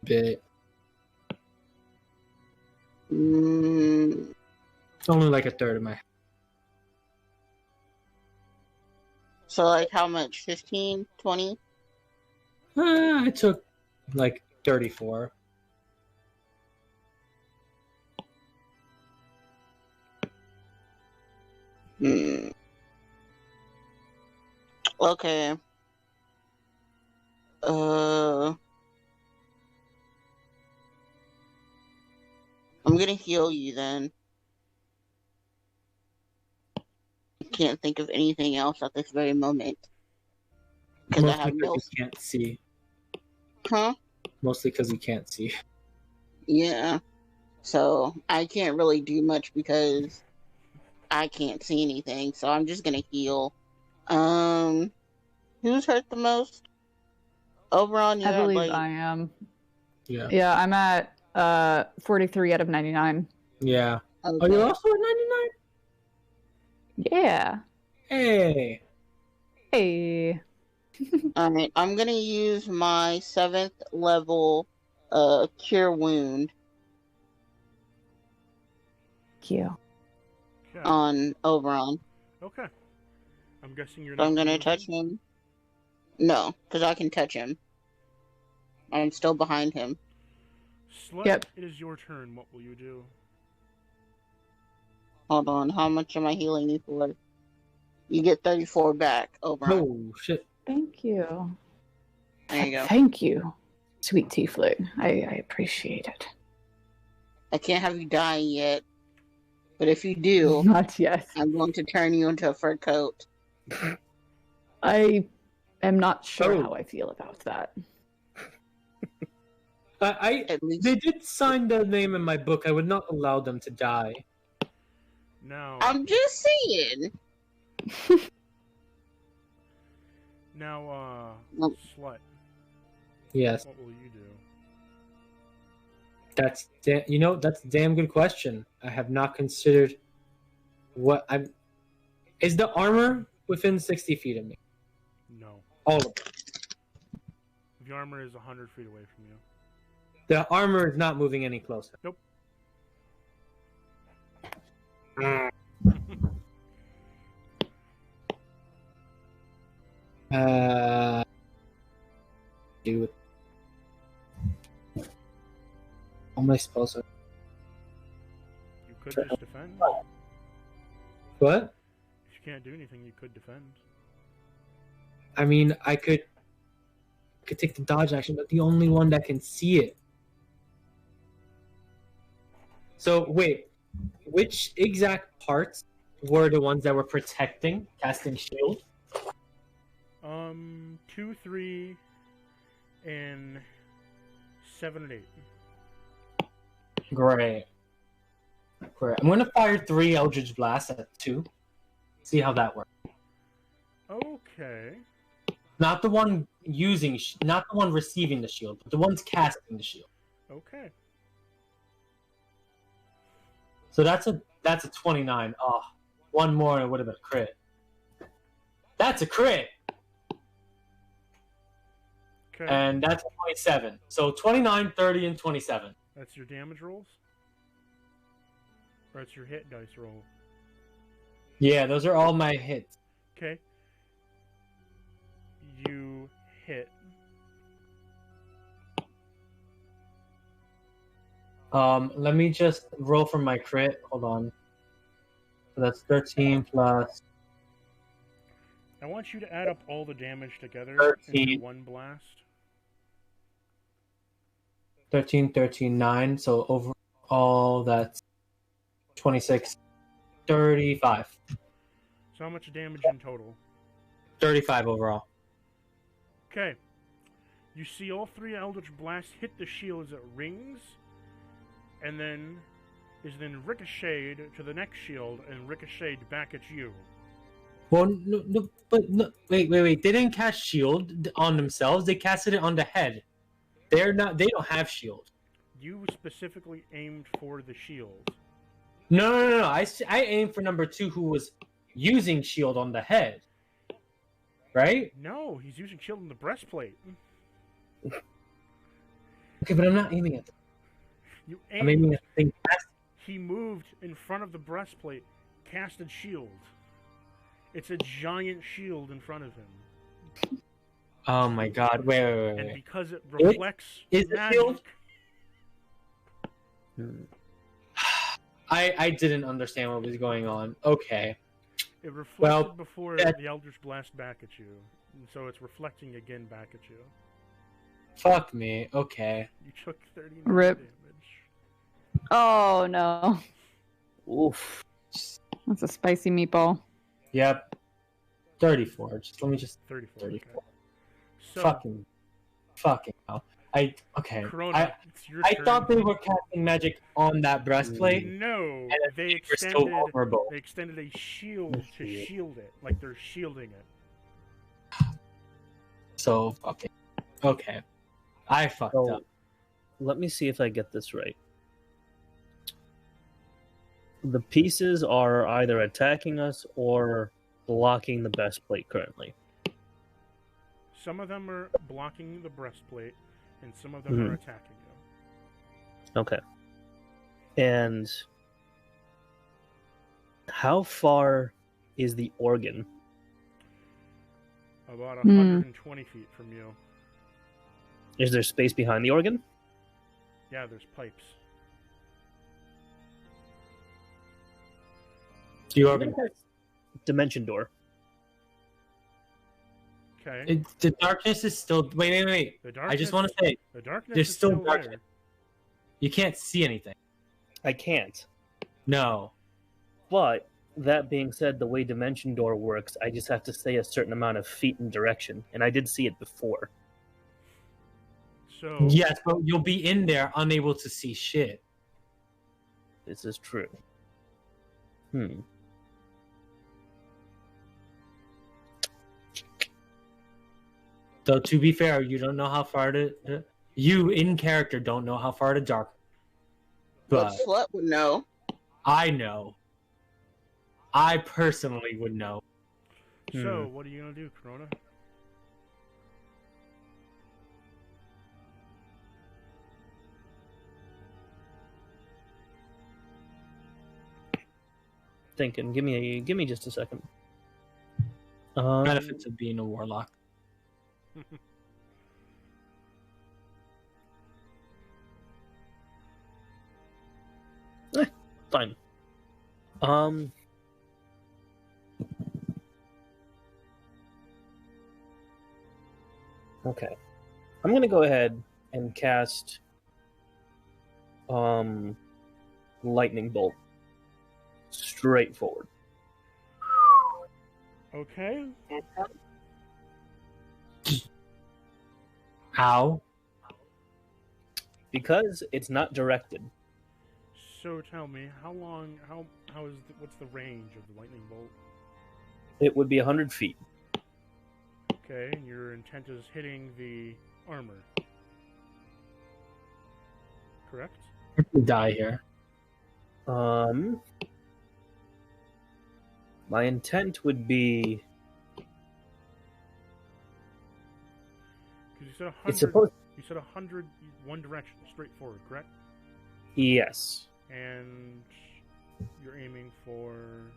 bit. Mm. Only like a third of my. So, like, how much? 15? 20? I took like 34. Hmm. Okay. I'm gonna heal you then. I can't think of anything else at this very moment. Because I Mostly have no. because you can't see. Huh? Mostly because you can't see. Yeah. So I can't really do much because I can't see anything. So I'm just gonna heal. Who's hurt the most? Oberon, I believe I am. Yeah. Yeah, I'm at 43 out of 99. Yeah. Okay. Are you also at 99? Yeah. Hey. Hey. Alright, I'm gonna use my 7th level cure wound Q. Okay. on Oberon. Okay. I'm guessing you're So not I'm gonna moving. touch him. No, because I can touch him. I'm still behind him. Slut, Yep. it is your turn. What will you do? Hold on, how much am I healing you for? You get 34 back, Oberon. Oh shit. Thank you. There you go. Thank you, sweet tiefling. I appreciate it. I can't have you die yet, but if you do, Not yet. I'm going to turn you into a fur coat. I am not sure Oh. how I feel about that. At least They did sign their name in my book. I would not allow them to die. Now, I'm just saying. Now, Nope. Slut, Yes, what will you do? that's that's a damn good question. I have not considered what I'm. Is the armor within 60 feet of me? No. All of it. The armor is 100 feet away from you. The armor is not moving any closer. Nope. Do it. How am I supposed to? You could just defend. What? If you can't do anything, you could defend. I mean, I could take the dodge action, but the only one that can see it. So wait, which exact parts were the ones that were protecting, casting shield? 2, 3, and 7 and 8. Great. I'm gonna fire 3 Eldritch Blasts at 2. See how that works. Okay. Not the one using, not the one receiving the shield, but the ones casting the shield. Okay. So that's a 29. Oh, one more and it would have been a crit. That's a crit, Okay. and that's a 27. So 29, 30, and 27. That's your damage rolls? Or it's your hit dice roll? Yeah, those are all my hits. Okay. You hit. Let me just roll for my crit. Hold on. So that's 13 plus. I want you to add up all the damage together 13. into one blast. 13, 13, 9. So overall, that's 26, 35. So how much damage in total? 35 overall. Okay. You see all 3 Eldritch Blasts hit the shield as it rings, and then is then ricocheted to the next shield and ricocheted back at you. Well, no, wait. They didn't cast shield on themselves. They casted it on the head. They don't have shield. You specifically aimed for the shield. No. I aimed for number 2, who was using shield on the head. Right? No, he's using shield in the breastplate. Okay, but I'm not aiming at them. You I'm aiming aimed. at the thing. He moved in front of the breastplate, casted shield. It's a giant shield in front of him. Oh my god! Wait. And because it reflects is the magic, shield? I didn't understand what was going on. Okay. it reflected Well, before that- the Eldritch Blast back at you. And so it's reflecting again back at you. Fuck me. Okay. You took 39 Rip. damage. Oh no, Oof. that's a spicy meatball. Yep. 34. Let me just 34. 34. Okay. So, Fucking hell. Okay. Corona, it's your I turn. thought they were casting magic on that breastplate. No, they They were so extended. vulnerable. They extended a shield to shield it, like they're shielding it. So fucking. Okay. I fucked So, up. let me see if I get this right. The pieces are either attacking us or blocking the breastplate currently. Some of them are blocking the breastplate, and some of them are attacking you. Okay. And how far is the organ? About 120 feet from you. Is there space behind the organ? Yeah, there's pipes. The organ. Dimension door. Okay. The darkness is still. Wait. The I darkness, just want to say, the darkness there's is still still darkness. there. you can't see anything. I can't. No. But that being said, the way dimension door works, I just have to stay a certain amount of feet in direction, and I did see it before. So Yes, but you'll be in there unable to see shit. This is true. Though to be fair, you don't know how far to. You in character don't know how far to dark. But But Slut would know. I know. I personally would know. So, what are you gonna do, Corona? Thinking. Give me just a second. Benefits of being a warlock. Fine. Okay. I'm gonna go ahead and cast lightning bolt. Straightforward. Okay. How? Because it's not directed. So tell me, how is what's the range of the lightning bolt? It would be 100 feet. Okay, and your intent is hitting the armor. Correct? You die here. My intent would be. Because you said 100. It's supposed. You said 100, one direction, straight forward, correct? Yes. And you're aiming for.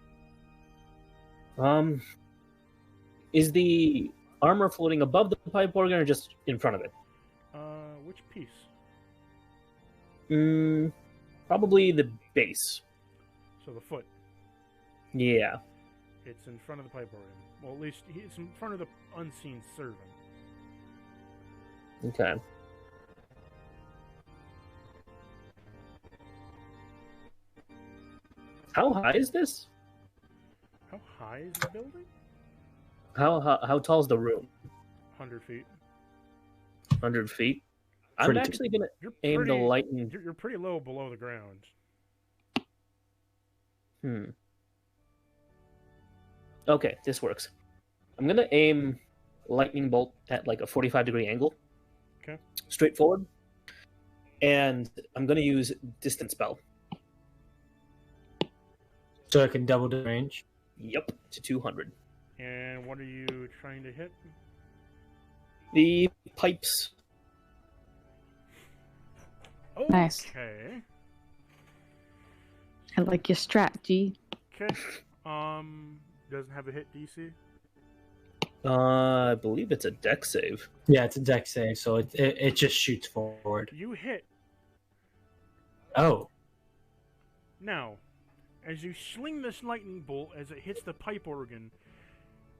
Is the armor floating above the pipe organ or just in front of it? Which piece? Probably the base. So the foot. Yeah. It's in front of the pipe organ. Well, at least it's in front of the unseen servant. Okay. How high is this? How high is the building? How tall is the room? 100 feet. 100 feet. I'm Pretty actually gonna You're aim the pretty- lightning. You're pretty low below the ground. Okay, this works. I'm gonna aim lightning bolt at like a 45-degree angle. Okay. Straight forward. And I'm gonna use distance spell. So I can double the range. Yep, to 200. And what are you trying to hit? The pipes. Nice. Okay. I like your strat, G. Okay. Doesn't have a hit DC. I believe it's a deck save. Yeah, it's a deck save, so it just shoots forward. You hit. Oh. Now, as you sling this lightning bolt as it hits the pipe organ,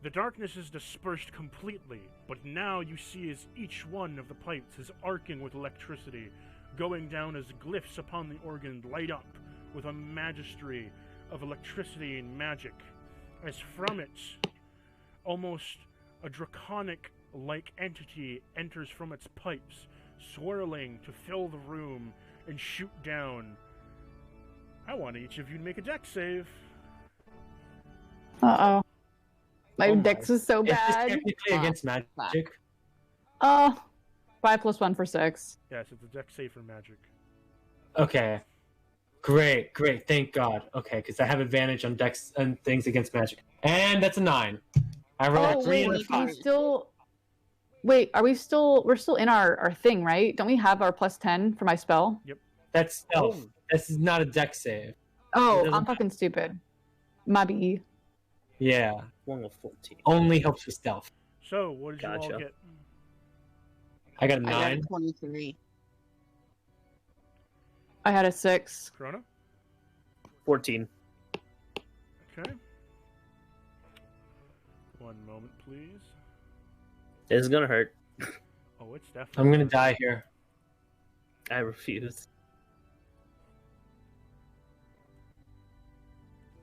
the darkness is dispersed completely, but now you see as each one of the pipes is arcing with electricity, going down as glyphs upon the organ light up with a magistry of electricity and magic, as from it, almost a draconic-like entity enters from its pipes, swirling to fill the room and shoot down. I want each of you to make a dex save. Uh-oh. My Oh my. dex is so Is this bad. technically against magic? 5 + 1 for 6. Yes, it's a dex save for magic. Okay. Great. Thank God. Okay, because I have advantage on dex and things against magic. And that's a 9. I rolled Oh, a 3 wait, and a 5. we still... Wait, we're still in our thing, right? Don't we have our +10 for my spell? That's stealth. This is not a dex save. It Oh, doesn't I'm fucking stupid. My B. Yeah. One of 14. Only helps with stealth. So, what did you all Gotcha. get? I got a I got 9. a 23. I had a 6. Corona? 14. Okay. One moment, please. This is gonna hurt. Oh, it's definitely. I'm gonna die here. I refuse.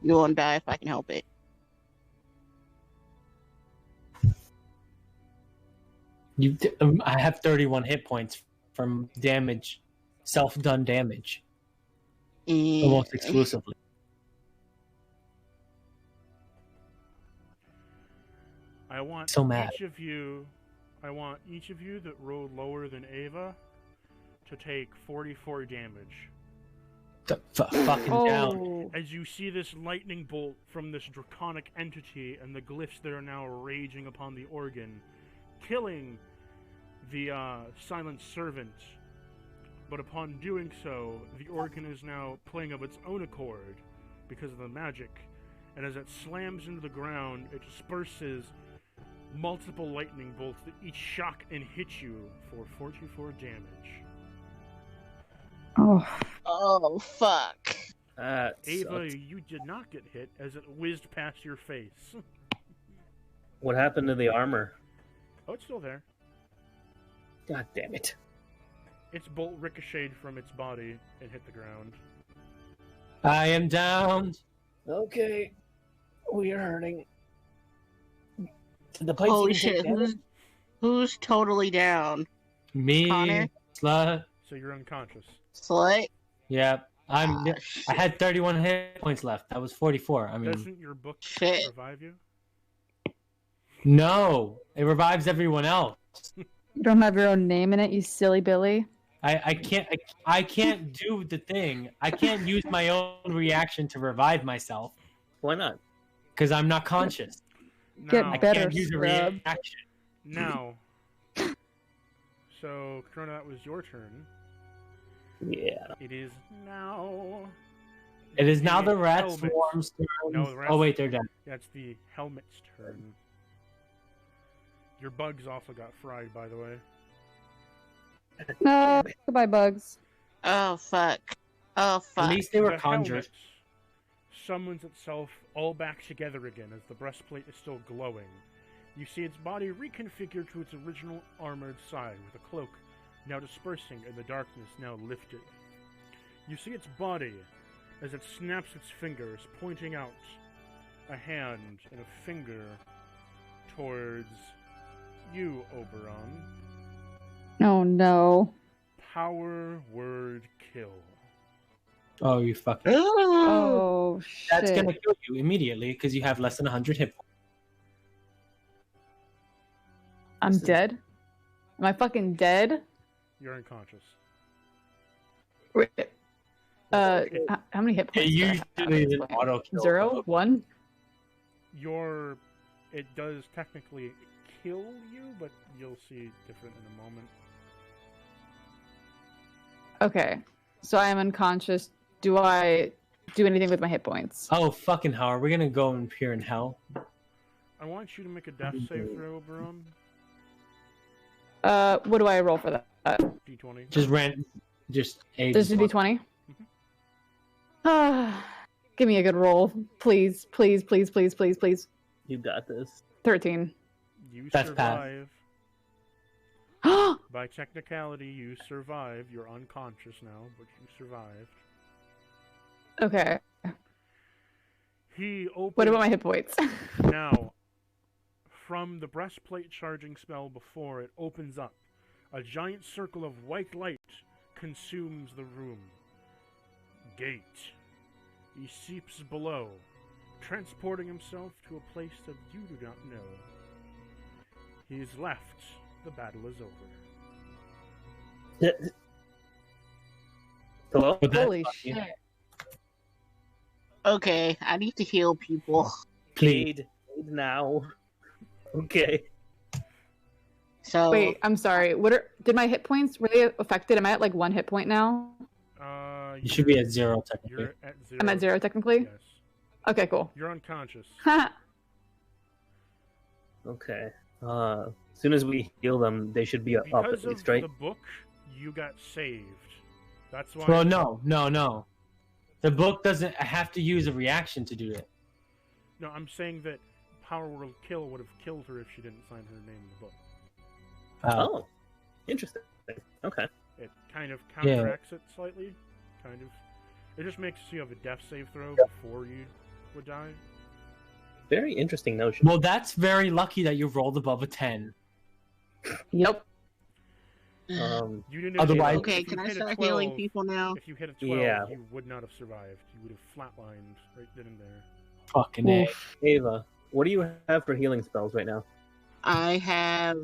You won't die if I can help it. I have 31 hit points from damage, self-done damage, And almost exclusively. I want So mad. each of you I want each of you that rolled lower than Ava to take 44 damage. Fucking down. Oh. As you see this lightning bolt from this draconic entity and the glyphs that are now raging upon the organ, killing the silent servant. But upon doing so, the organ is now playing of its own accord because of the magic. And as it slams into the ground, it disperses multiple lightning bolts that each shock and hit you for 44 damage. Oh. Oh, fuck. Ava, Sucks. you did not get hit as it whizzed past your face. What happened to the armor? Oh, it's still there. God damn it. Its bolt ricocheted from its body and hit the ground. I am down. Okay. We are hurting. The plates Holy even take shit, damage? who's totally down? Me, Connor? slut. So you're unconscious. Slut? Yep. I Shit. had 31 hit points left. That was 44. I mean, Doesn't your book Shit. revive you? no. It revives everyone else. You don't have your own name in it, you silly Billy. I can't do the thing. I can't use my own reaction to revive myself Why not? because I'm not conscious. Get Now, I better, can't use a scrub. reaction. now. So, Corona, that was your turn. Yeah. It is now. It is now the rat helmet's- swarm's turn. No, the rats- Oh wait, they're dead. That's the helmet's turn. Your bugs also got fried, by the way. No, goodbye, bugs. Oh, fuck. Oh, At fuck. least they were The conjured. helmet summons itself all back together again as the breastplate is still glowing. You see its body reconfigured to its original armored side, with a cloak now dispersing and the darkness now lifted. You see its body as it snaps its fingers, pointing out a hand and a finger towards you, Oberon. Oh no. Power word kill. Oh, you fucking. Ooh. Oh shit. That's gonna kill you immediately because you have less than 100 hit points. I'm This is- dead? Am I fucking dead? You're unconscious. How many hit Yeah, points? do I have at usually this it's an point? auto kill. 0? 1? It does technically kill you, but you'll see different in a moment. Okay. So I am unconscious. Do I do anything with my hit points? Oh fucking hell! Are we gonna go and appear in hell? I want you to make a death save throw, Oberon. What do I roll for that? D20. Just a. Just a d20? Give me a good roll. Please, please, please, please, please, please. You got this. 13. You That's survive. Oh, By technicality, you survived. You're unconscious now, but you survived. okay. He opened. What about my hit points? Now, from the breastplate charging spell before, it opens up. A giant circle of white light consumes the room. Gate. He seeps below, transporting himself to a place that you do not know. He's left. The battle is over. Hello? But that's Holy fucking- shit. Okay, I need to heal people. Please. Aid now. Okay. So Wait, I'm sorry. Did my hit points, were they affected? Am I at like 1 hit point now? You should be at 0 technically. You're at 0. I'm at 0 technically? Yes. Okay, cool. You're unconscious. Okay. As soon as we heal them, they should be up Because at of least, right? the book, you got saved. That's why. Well, no. The book doesn't have to use a reaction to do it. No, I'm saying that Power World Kill would have killed her if she didn't sign her name in the book. Oh. Interesting. Okay. It kind of counteracts it slightly. Kind of. It just makes you have a death save throw before you would die. Very interesting notion. Well, that's very lucky that you rolled above a 10. Yep. You didn't. Otherwise- okay, if you can I hit a start 12 healing people now? If you hit a 12, Yeah. you would not have survived. You would have flatlined right then and there. Fucking A. Ava, what do you have for healing spells right now? I have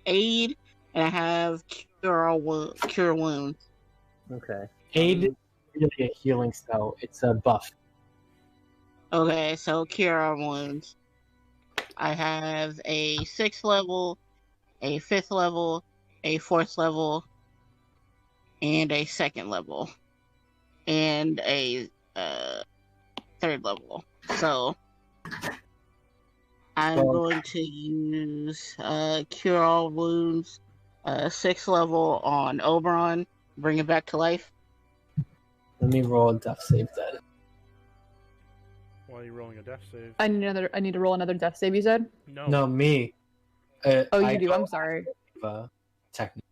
aid, and I have cure wounds. Okay. Aid is really a healing spell. It's a buff. Okay, so cure wounds. I have a 6th level, a 5th level, a 4th level, and a 2nd level, and a 3rd level. So I'm Well, going to use cure all wounds, 6th level on Oberon, bring it back to life. let me roll a death save then. Why are you rolling a death save? I need to roll another death save. You said? No, me. Oh, I you do. don't I'm sorry. have technique.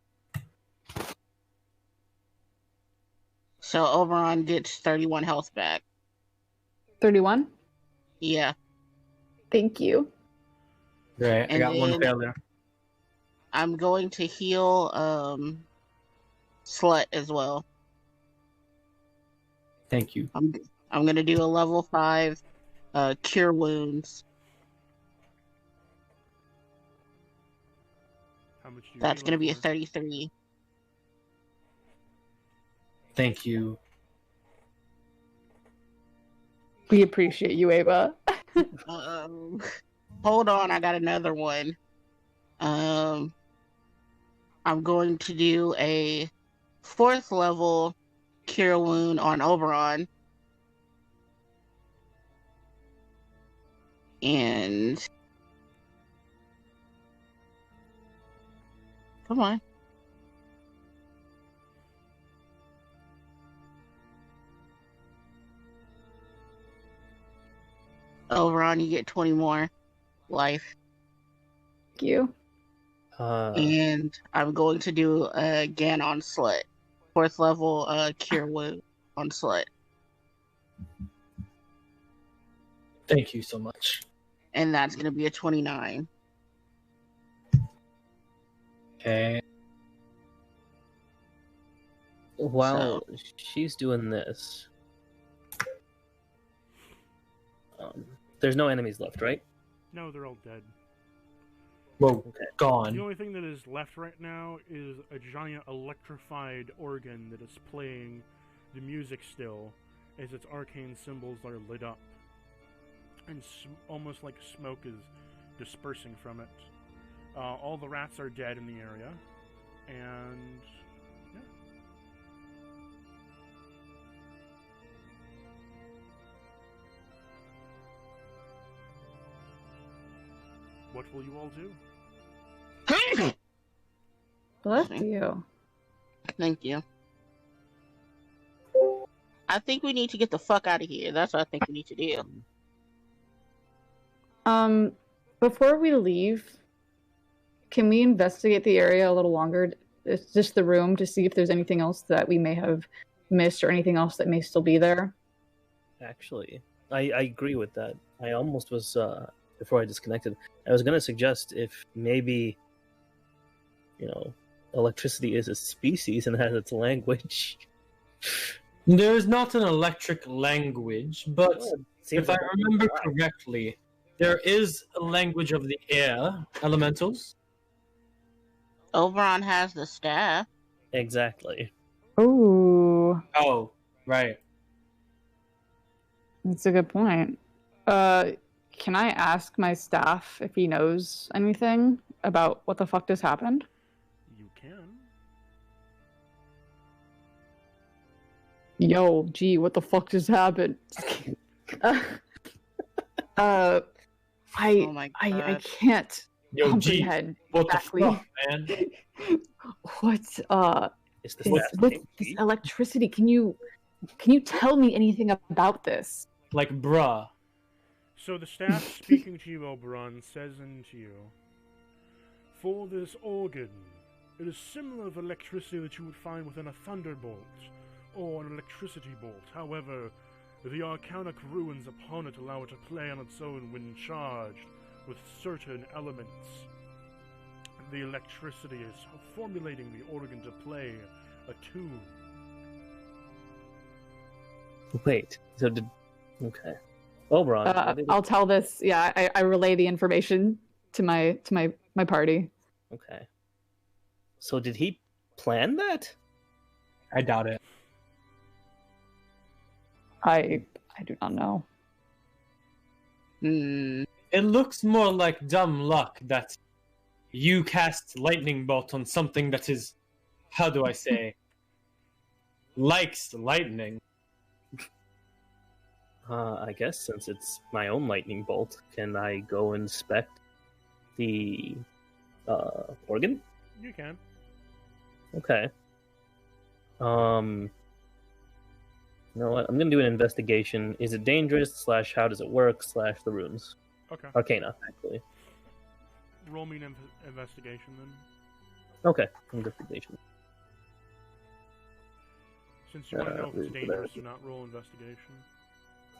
So Oberon gets 31 health back. 31. Yeah. Thank you. Right, I And got one then- failure. I'm going to heal Slut as well. Thank you. I'm going to do a level 5 cure wounds. How much do you That's heal going to it be a for? 33. Thank you. We appreciate you, Ava. Hold on, I got another one. I'm going to do a 4th level cure wound on Oberon. And come on. Oberon, you get 20 more life. Thank you. And I'm going to do again on Slut. 4th level cure wound on Slut. Thank you so much. And that's going to be a 29. Okay. While she's doing this, there's no enemies left, right? No, they're all dead. Well, Okay. The gone. only thing that is left right now is a giant electrified organ that is playing the music still as its arcane symbols are lit up. And almost like smoke is dispersing from it. All the rats are dead in the area. And yeah. What will you all do? Bless you. Thank you. I think we need to get the fuck out of here. That's what I think we need to do. Before we leave, can we investigate the area a little longer? It's just the room to see if there's anything else that we may have missed or anything else that may still be there. Actually, I agree with that. I almost was, before I disconnected, I was going to suggest if maybe, electricity is a species and has its language. There's not an electric language, but Well, it seems if I like remember correctly, there is a language of the air, elementals. Oberon has the staff. Exactly. Ooh, Oh, right. that's a good point. Can I ask my staff if he knows anything about what the fuck just happened? You can. Yo, gee, what the fuck just happened? Oh my I god. can't Yo, G, comprehend what exactly the fuck, man? what It's the is staff with thing, this G. electricity. Can you tell me anything about this? Like, bruh. So the staff speaking to you, Oberon, says unto you, "For this organ, it is similar to electricity that you would find within a thunderbolt or an electricity bolt. However, the arcanic ruins upon it allow it to play on its own when charged with certain elements. The electricity is formulating the organ to play a tune." Wait, so did... Okay. Oberon, what did I'll tell this. Yeah, I relay the information to my party. Okay. So did he plan that? I doubt it. I do not know. Hmm. It looks more like dumb luck that you cast lightning bolt on something that is, how do I say, likes lightning. I guess since it's my own lightning bolt, can I go inspect the organ? You can. Okay. You know what? I'm gonna do an investigation. Is it dangerous? / how does it work? / the runes. Okay. Arcana, actually. Roll me an investigation then. Okay, investigation. Since you want to know if it's where's dangerous that? or not, roll investigation.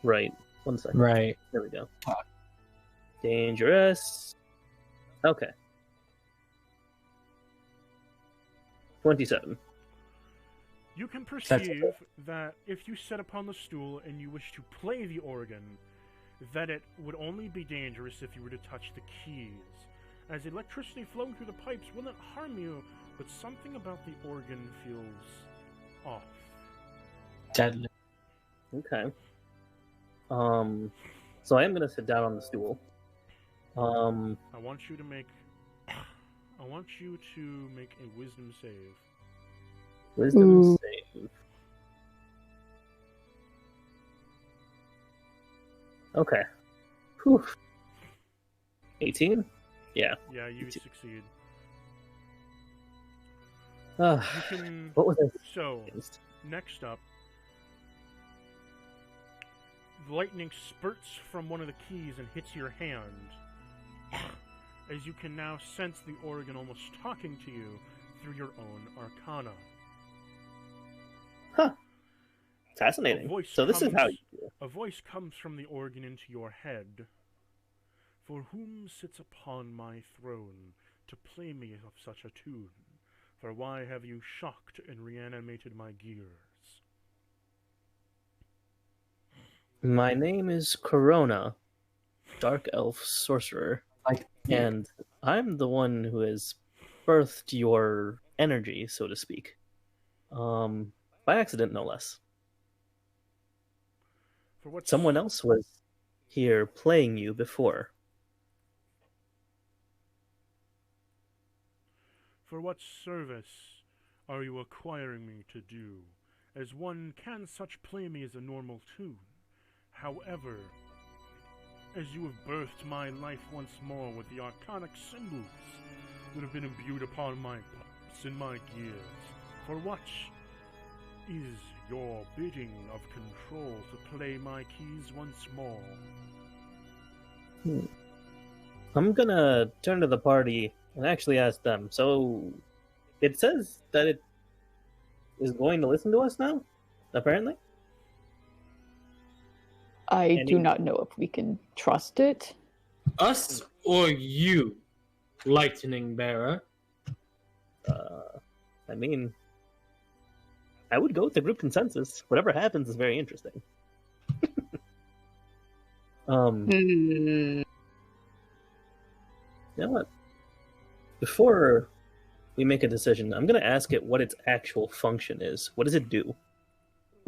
Right. 1 second. Right. There we go. Dangerous. Okay. 27. You can perceive that if you sit upon the stool and you wish to play the organ, that it would only be dangerous if you were to touch the keys, as electricity flowing through the pipes will not harm you, but something about the organ feels off. Deadly. Okay. So I am gonna sit down on the stool. I want you to make a wisdom save. Wisdom Ooh. save. Okay. Whew. 18? Yeah. Yeah, you succeed. Uh, You can. what was I So, against? next up, lightning spurts from one of the keys and hits your hand, as you can now sense the organ almost talking to you through your own arcana. Huh. Fascinating. So this is how you do it. A voice comes from the organ into your head. For whom sits upon my throne to play me of such a tune? For why have you shocked and reanimated my gears? My name is Corona, Dark Elf Sorcerer, Like, and I'm the one who has birthed your energy, so to speak. By accident, no less. For what Someone else was here playing you before. For what service are you acquiring me to do? As one can such play me as a normal tune. However, as you have birthed my life once more with the arcanic symbols that have been imbued upon my pipes and my gears, for what is your bidding of control to play my keys once more? I'm gonna turn to the party and actually ask them. So, it says that it is going to listen to us now, apparently? I do not know if we can trust it. us or you, lightning bearer? I mean, I would go with the group consensus. Whatever happens is very interesting. Hmm. You know what? Before we make a decision, I'm going to ask it what its actual function is. What does it do?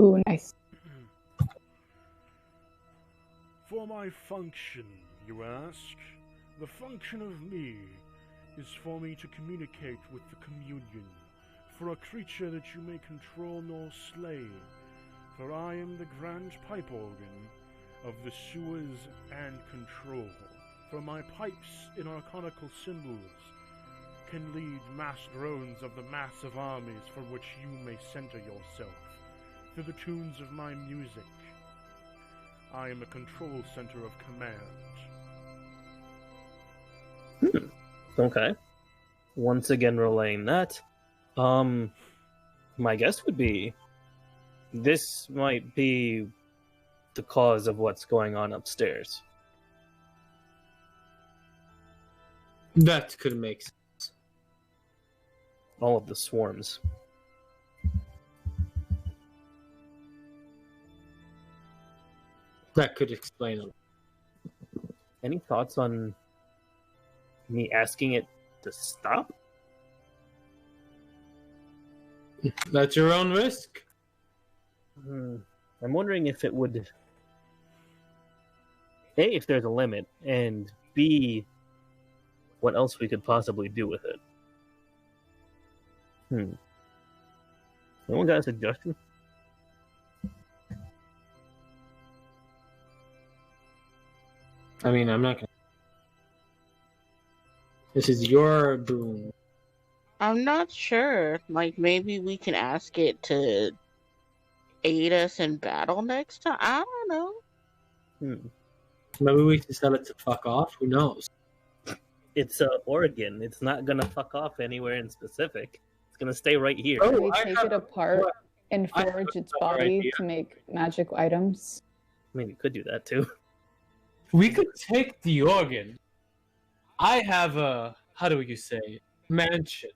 Ooh, nice. For my function, you ask? The function of me is for me to communicate with the communion, for a creature that you may control nor slay, for I am the grand pipe organ of the sewers and control, for my pipes in arcanical symbols can lead mass groans of the massive armies for which you may center yourself, through the tunes of my music. I am a control center of command. Okay. Once again, relaying that. My guess would be this might be the cause of what's going on upstairs. That could make sense. All of the swarms. That could explain it. Any thoughts on Me asking it to stop? That's your own risk. I'm wondering if it would... A, if there's a limit, and B, what else we could possibly do with it. Anyone got a suggestion? I mean, I'm not gonna. This is your boon. I'm not sure. Like, maybe we can ask it to aid us in battle next time? I don't know. Maybe we can tell it to fuck off. Who knows? It's Oregon. It's not gonna fuck off anywhere in specific. It's gonna stay right here. Oh, Can we I take have- it apart and I have forge its a better body idea. to make magic items? I mean, you could do that too. We could take the organ. I have a, how do you say, mansion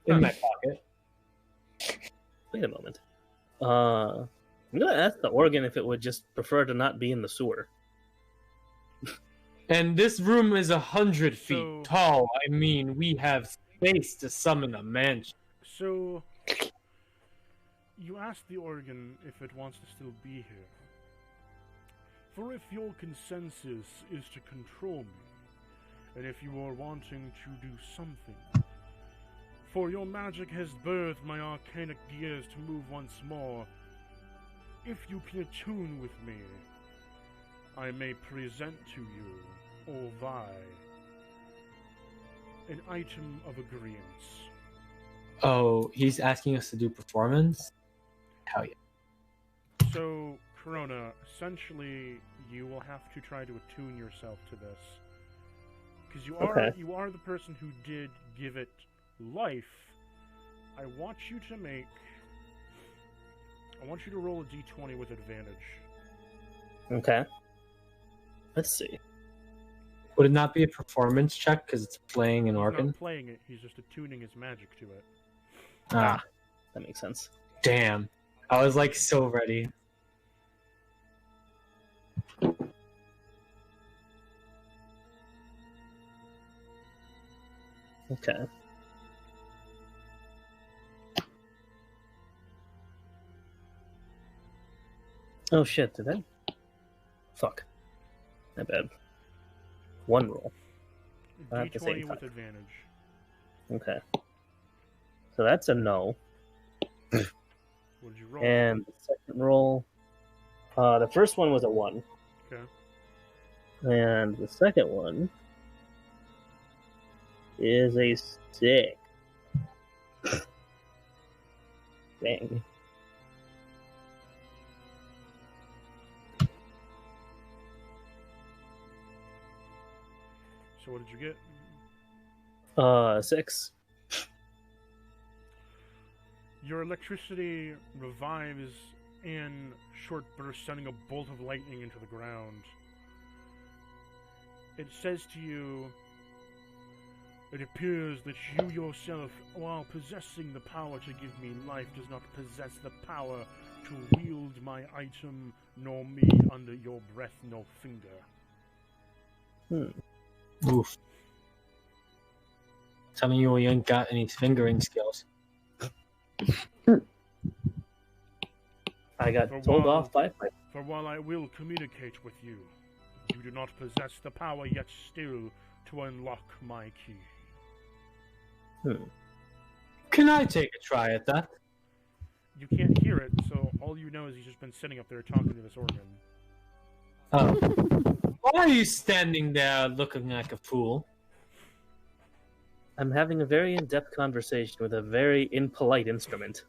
in my pocket. Wait a moment. I'm gonna ask the Oregon if it would just prefer to not be in the sewer. And this room is 100 feet So- tall. I mean, we have space to summon a mansion. So, you asked the organ if it wants to still be here. For if your consensus is to control me, and if you are wanting to do something, for your magic has birthed my arcanic gears to move once more, if you can attune with me, I may present to you, or Vi, an item of agreement. Oh, he's asking us to do performance? Hell yeah. So, Corona, essentially, you will have to try to attune yourself to this, because you are the person who did give it life. I want you to roll a d20 with advantage. Okay. Let's see. Would it not be a performance check because it's playing an He's organ? not playing it; he's just attuning his magic to it. Ah, That makes sense. damn. I was like so ready. Okay. Oh shit, did I? Fuck. My bad. One roll. At the same D20 with time. advantage. Okay. So that's a no. What did you roll? And the second roll, the first one was a 1. Okay. And the second one is a 6. Dang. So what did you get? 6. Your electricity revives in short bursts, sending a bolt of lightning into the ground. It says to you, it appears that you yourself, while possessing the power to give me life, does not possess the power to wield my item, nor me under your breath nor finger. Oof. Tell me you ain't got any fingering skills. I got For told one- off by my... For while I will communicate with you, you do not possess the power yet still to unlock my key. Can I take a try at that? You can't hear it, so all you know is he's just been sitting up there talking to this organ. Oh. Why are you standing there looking like a fool? I'm having a very in-depth conversation with a very impolite instrument.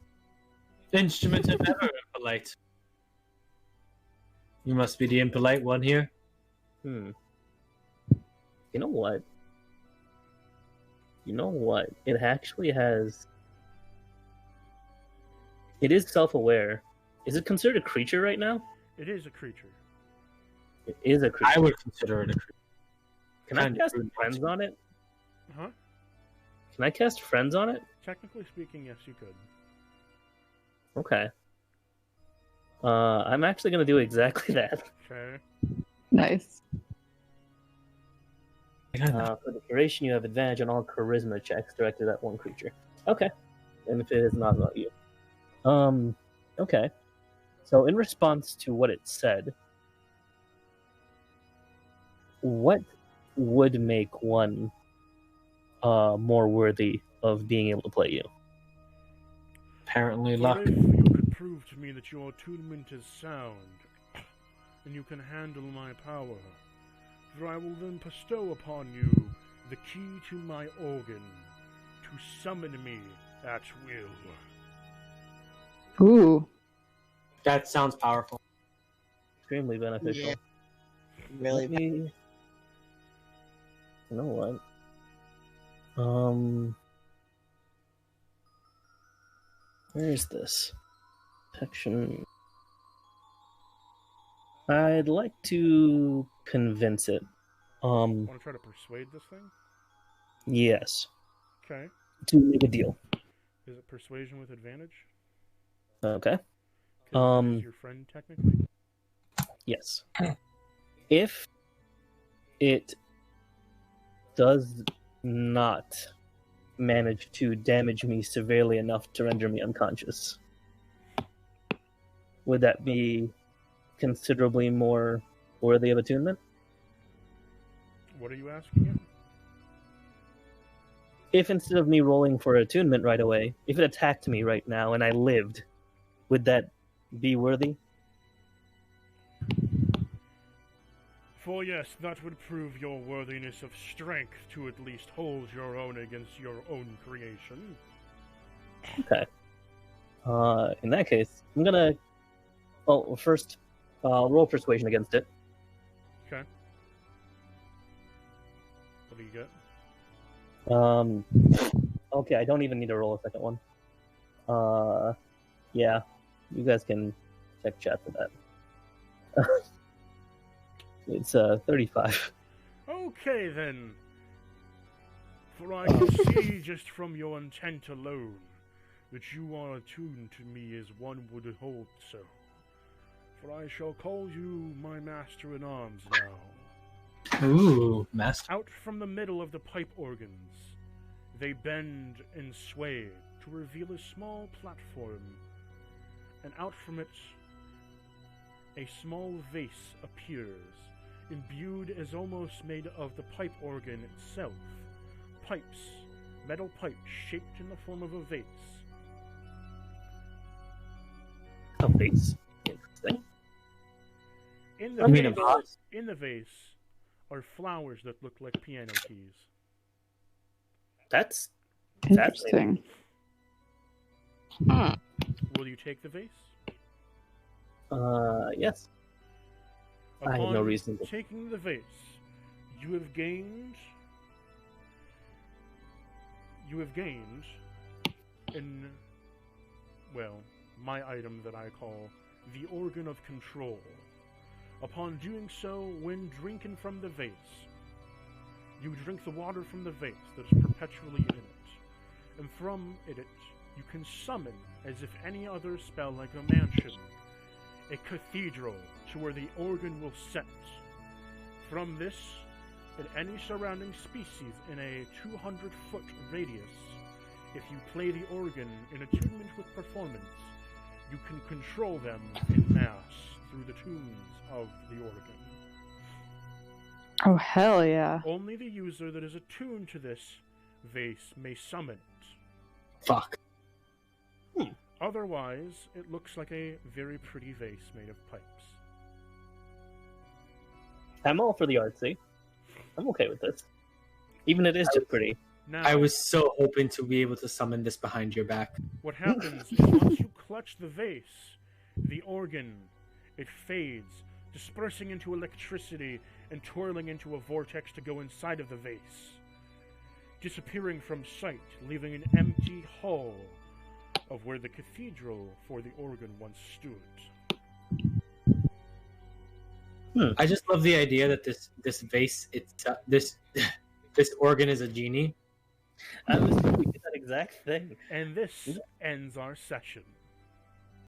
Instruments are never impolite. You must be the impolite one here. You know what? It actually has... It is self-aware. Is it considered a creature right now? It is a creature. It is a creature. I would consider it a creature. Can I Kinda cast rude. friends on it? Huh? Can I cast friends on it? Technically speaking, yes, you could. Okay. I'm actually going to do exactly that. Okay. Nice. For the duration, you have advantage on all charisma checks directed at one creature. Okay. And if it is not about you. Okay. So in response to what it said, what would make one more worthy of being able to play you? Apparently, Well, luck. if you could prove to me that your attunement is sound, and you can handle my power, for I will then bestow upon you the key to my organ, to summon me at will. Ooh. That sounds powerful. Extremely beneficial. Yeah. Really Let me... You know what? Where is this? Protection. I'd like to convince it. Want to try to persuade this thing? Yes. Okay. To make a deal. Is it persuasion with advantage? Okay. 'Cause it is your friend, technically? Yes. If it does not manage to damage me severely enough to render me unconscious, would that be considerably more worthy of attunement? What are you asking it? If instead of me rolling for attunement right away, if it attacked me right now and I lived, would that be worthy? For yes, that would prove your worthiness of strength to at least hold your own against your own creation. Okay. In that case, I'm gonna... Well, first, roll persuasion against it. Okay. What do you get? Okay, I don't even need to roll a second one. Yeah, you guys can check chat for that. It's 35. Okay then. For I can see just from your intent alone that you are attuned to me as one would hold so. For I shall call you my master-in-arms now. Ooh, master. Out from the middle of the pipe organs, they bend and sway to reveal a small platform, and out from it, a small vase appears, imbued as almost made of the pipe organ itself. Pipes, metal pipes shaped in the form of a vase. A vase. Interesting. In the I mean, a vase, vase. in the vase are flowers that look like piano keys. That's fascinating. Interesting. Huh. Will you take the vase? Yes. I have no Upon reason to. taking the vase, you have gained in, well, my item that I call the organ of control. Upon doing so, when drinking from the vase, you drink the water from the vase that is perpetually in it, and from it you can summon, as if any other spell like a mansion, a cathedral to where the organ will set. From this, and any surrounding species in a 200-foot radius, if you play the organ in attunement with performance, you can control them in mass through the tunes of the organ. Oh, hell yeah. Only the user that is attuned to this vase may summon it. Fuck. Otherwise, it looks like a very pretty vase made of pipes. I'm all for the artsy. I'm okay with this. Even it is just pretty. Now, I was so hoping to be able to summon this behind your back. what happens is once you clutch the vase, the organ, it fades, dispersing into electricity and twirling into a vortex to go inside of the vase, disappearing from sight, leaving an empty hull of where the cathedral for the organ once stood. I just love the idea that this vase, this organ is a genie. I was thinking that exact thing. And this ends our session.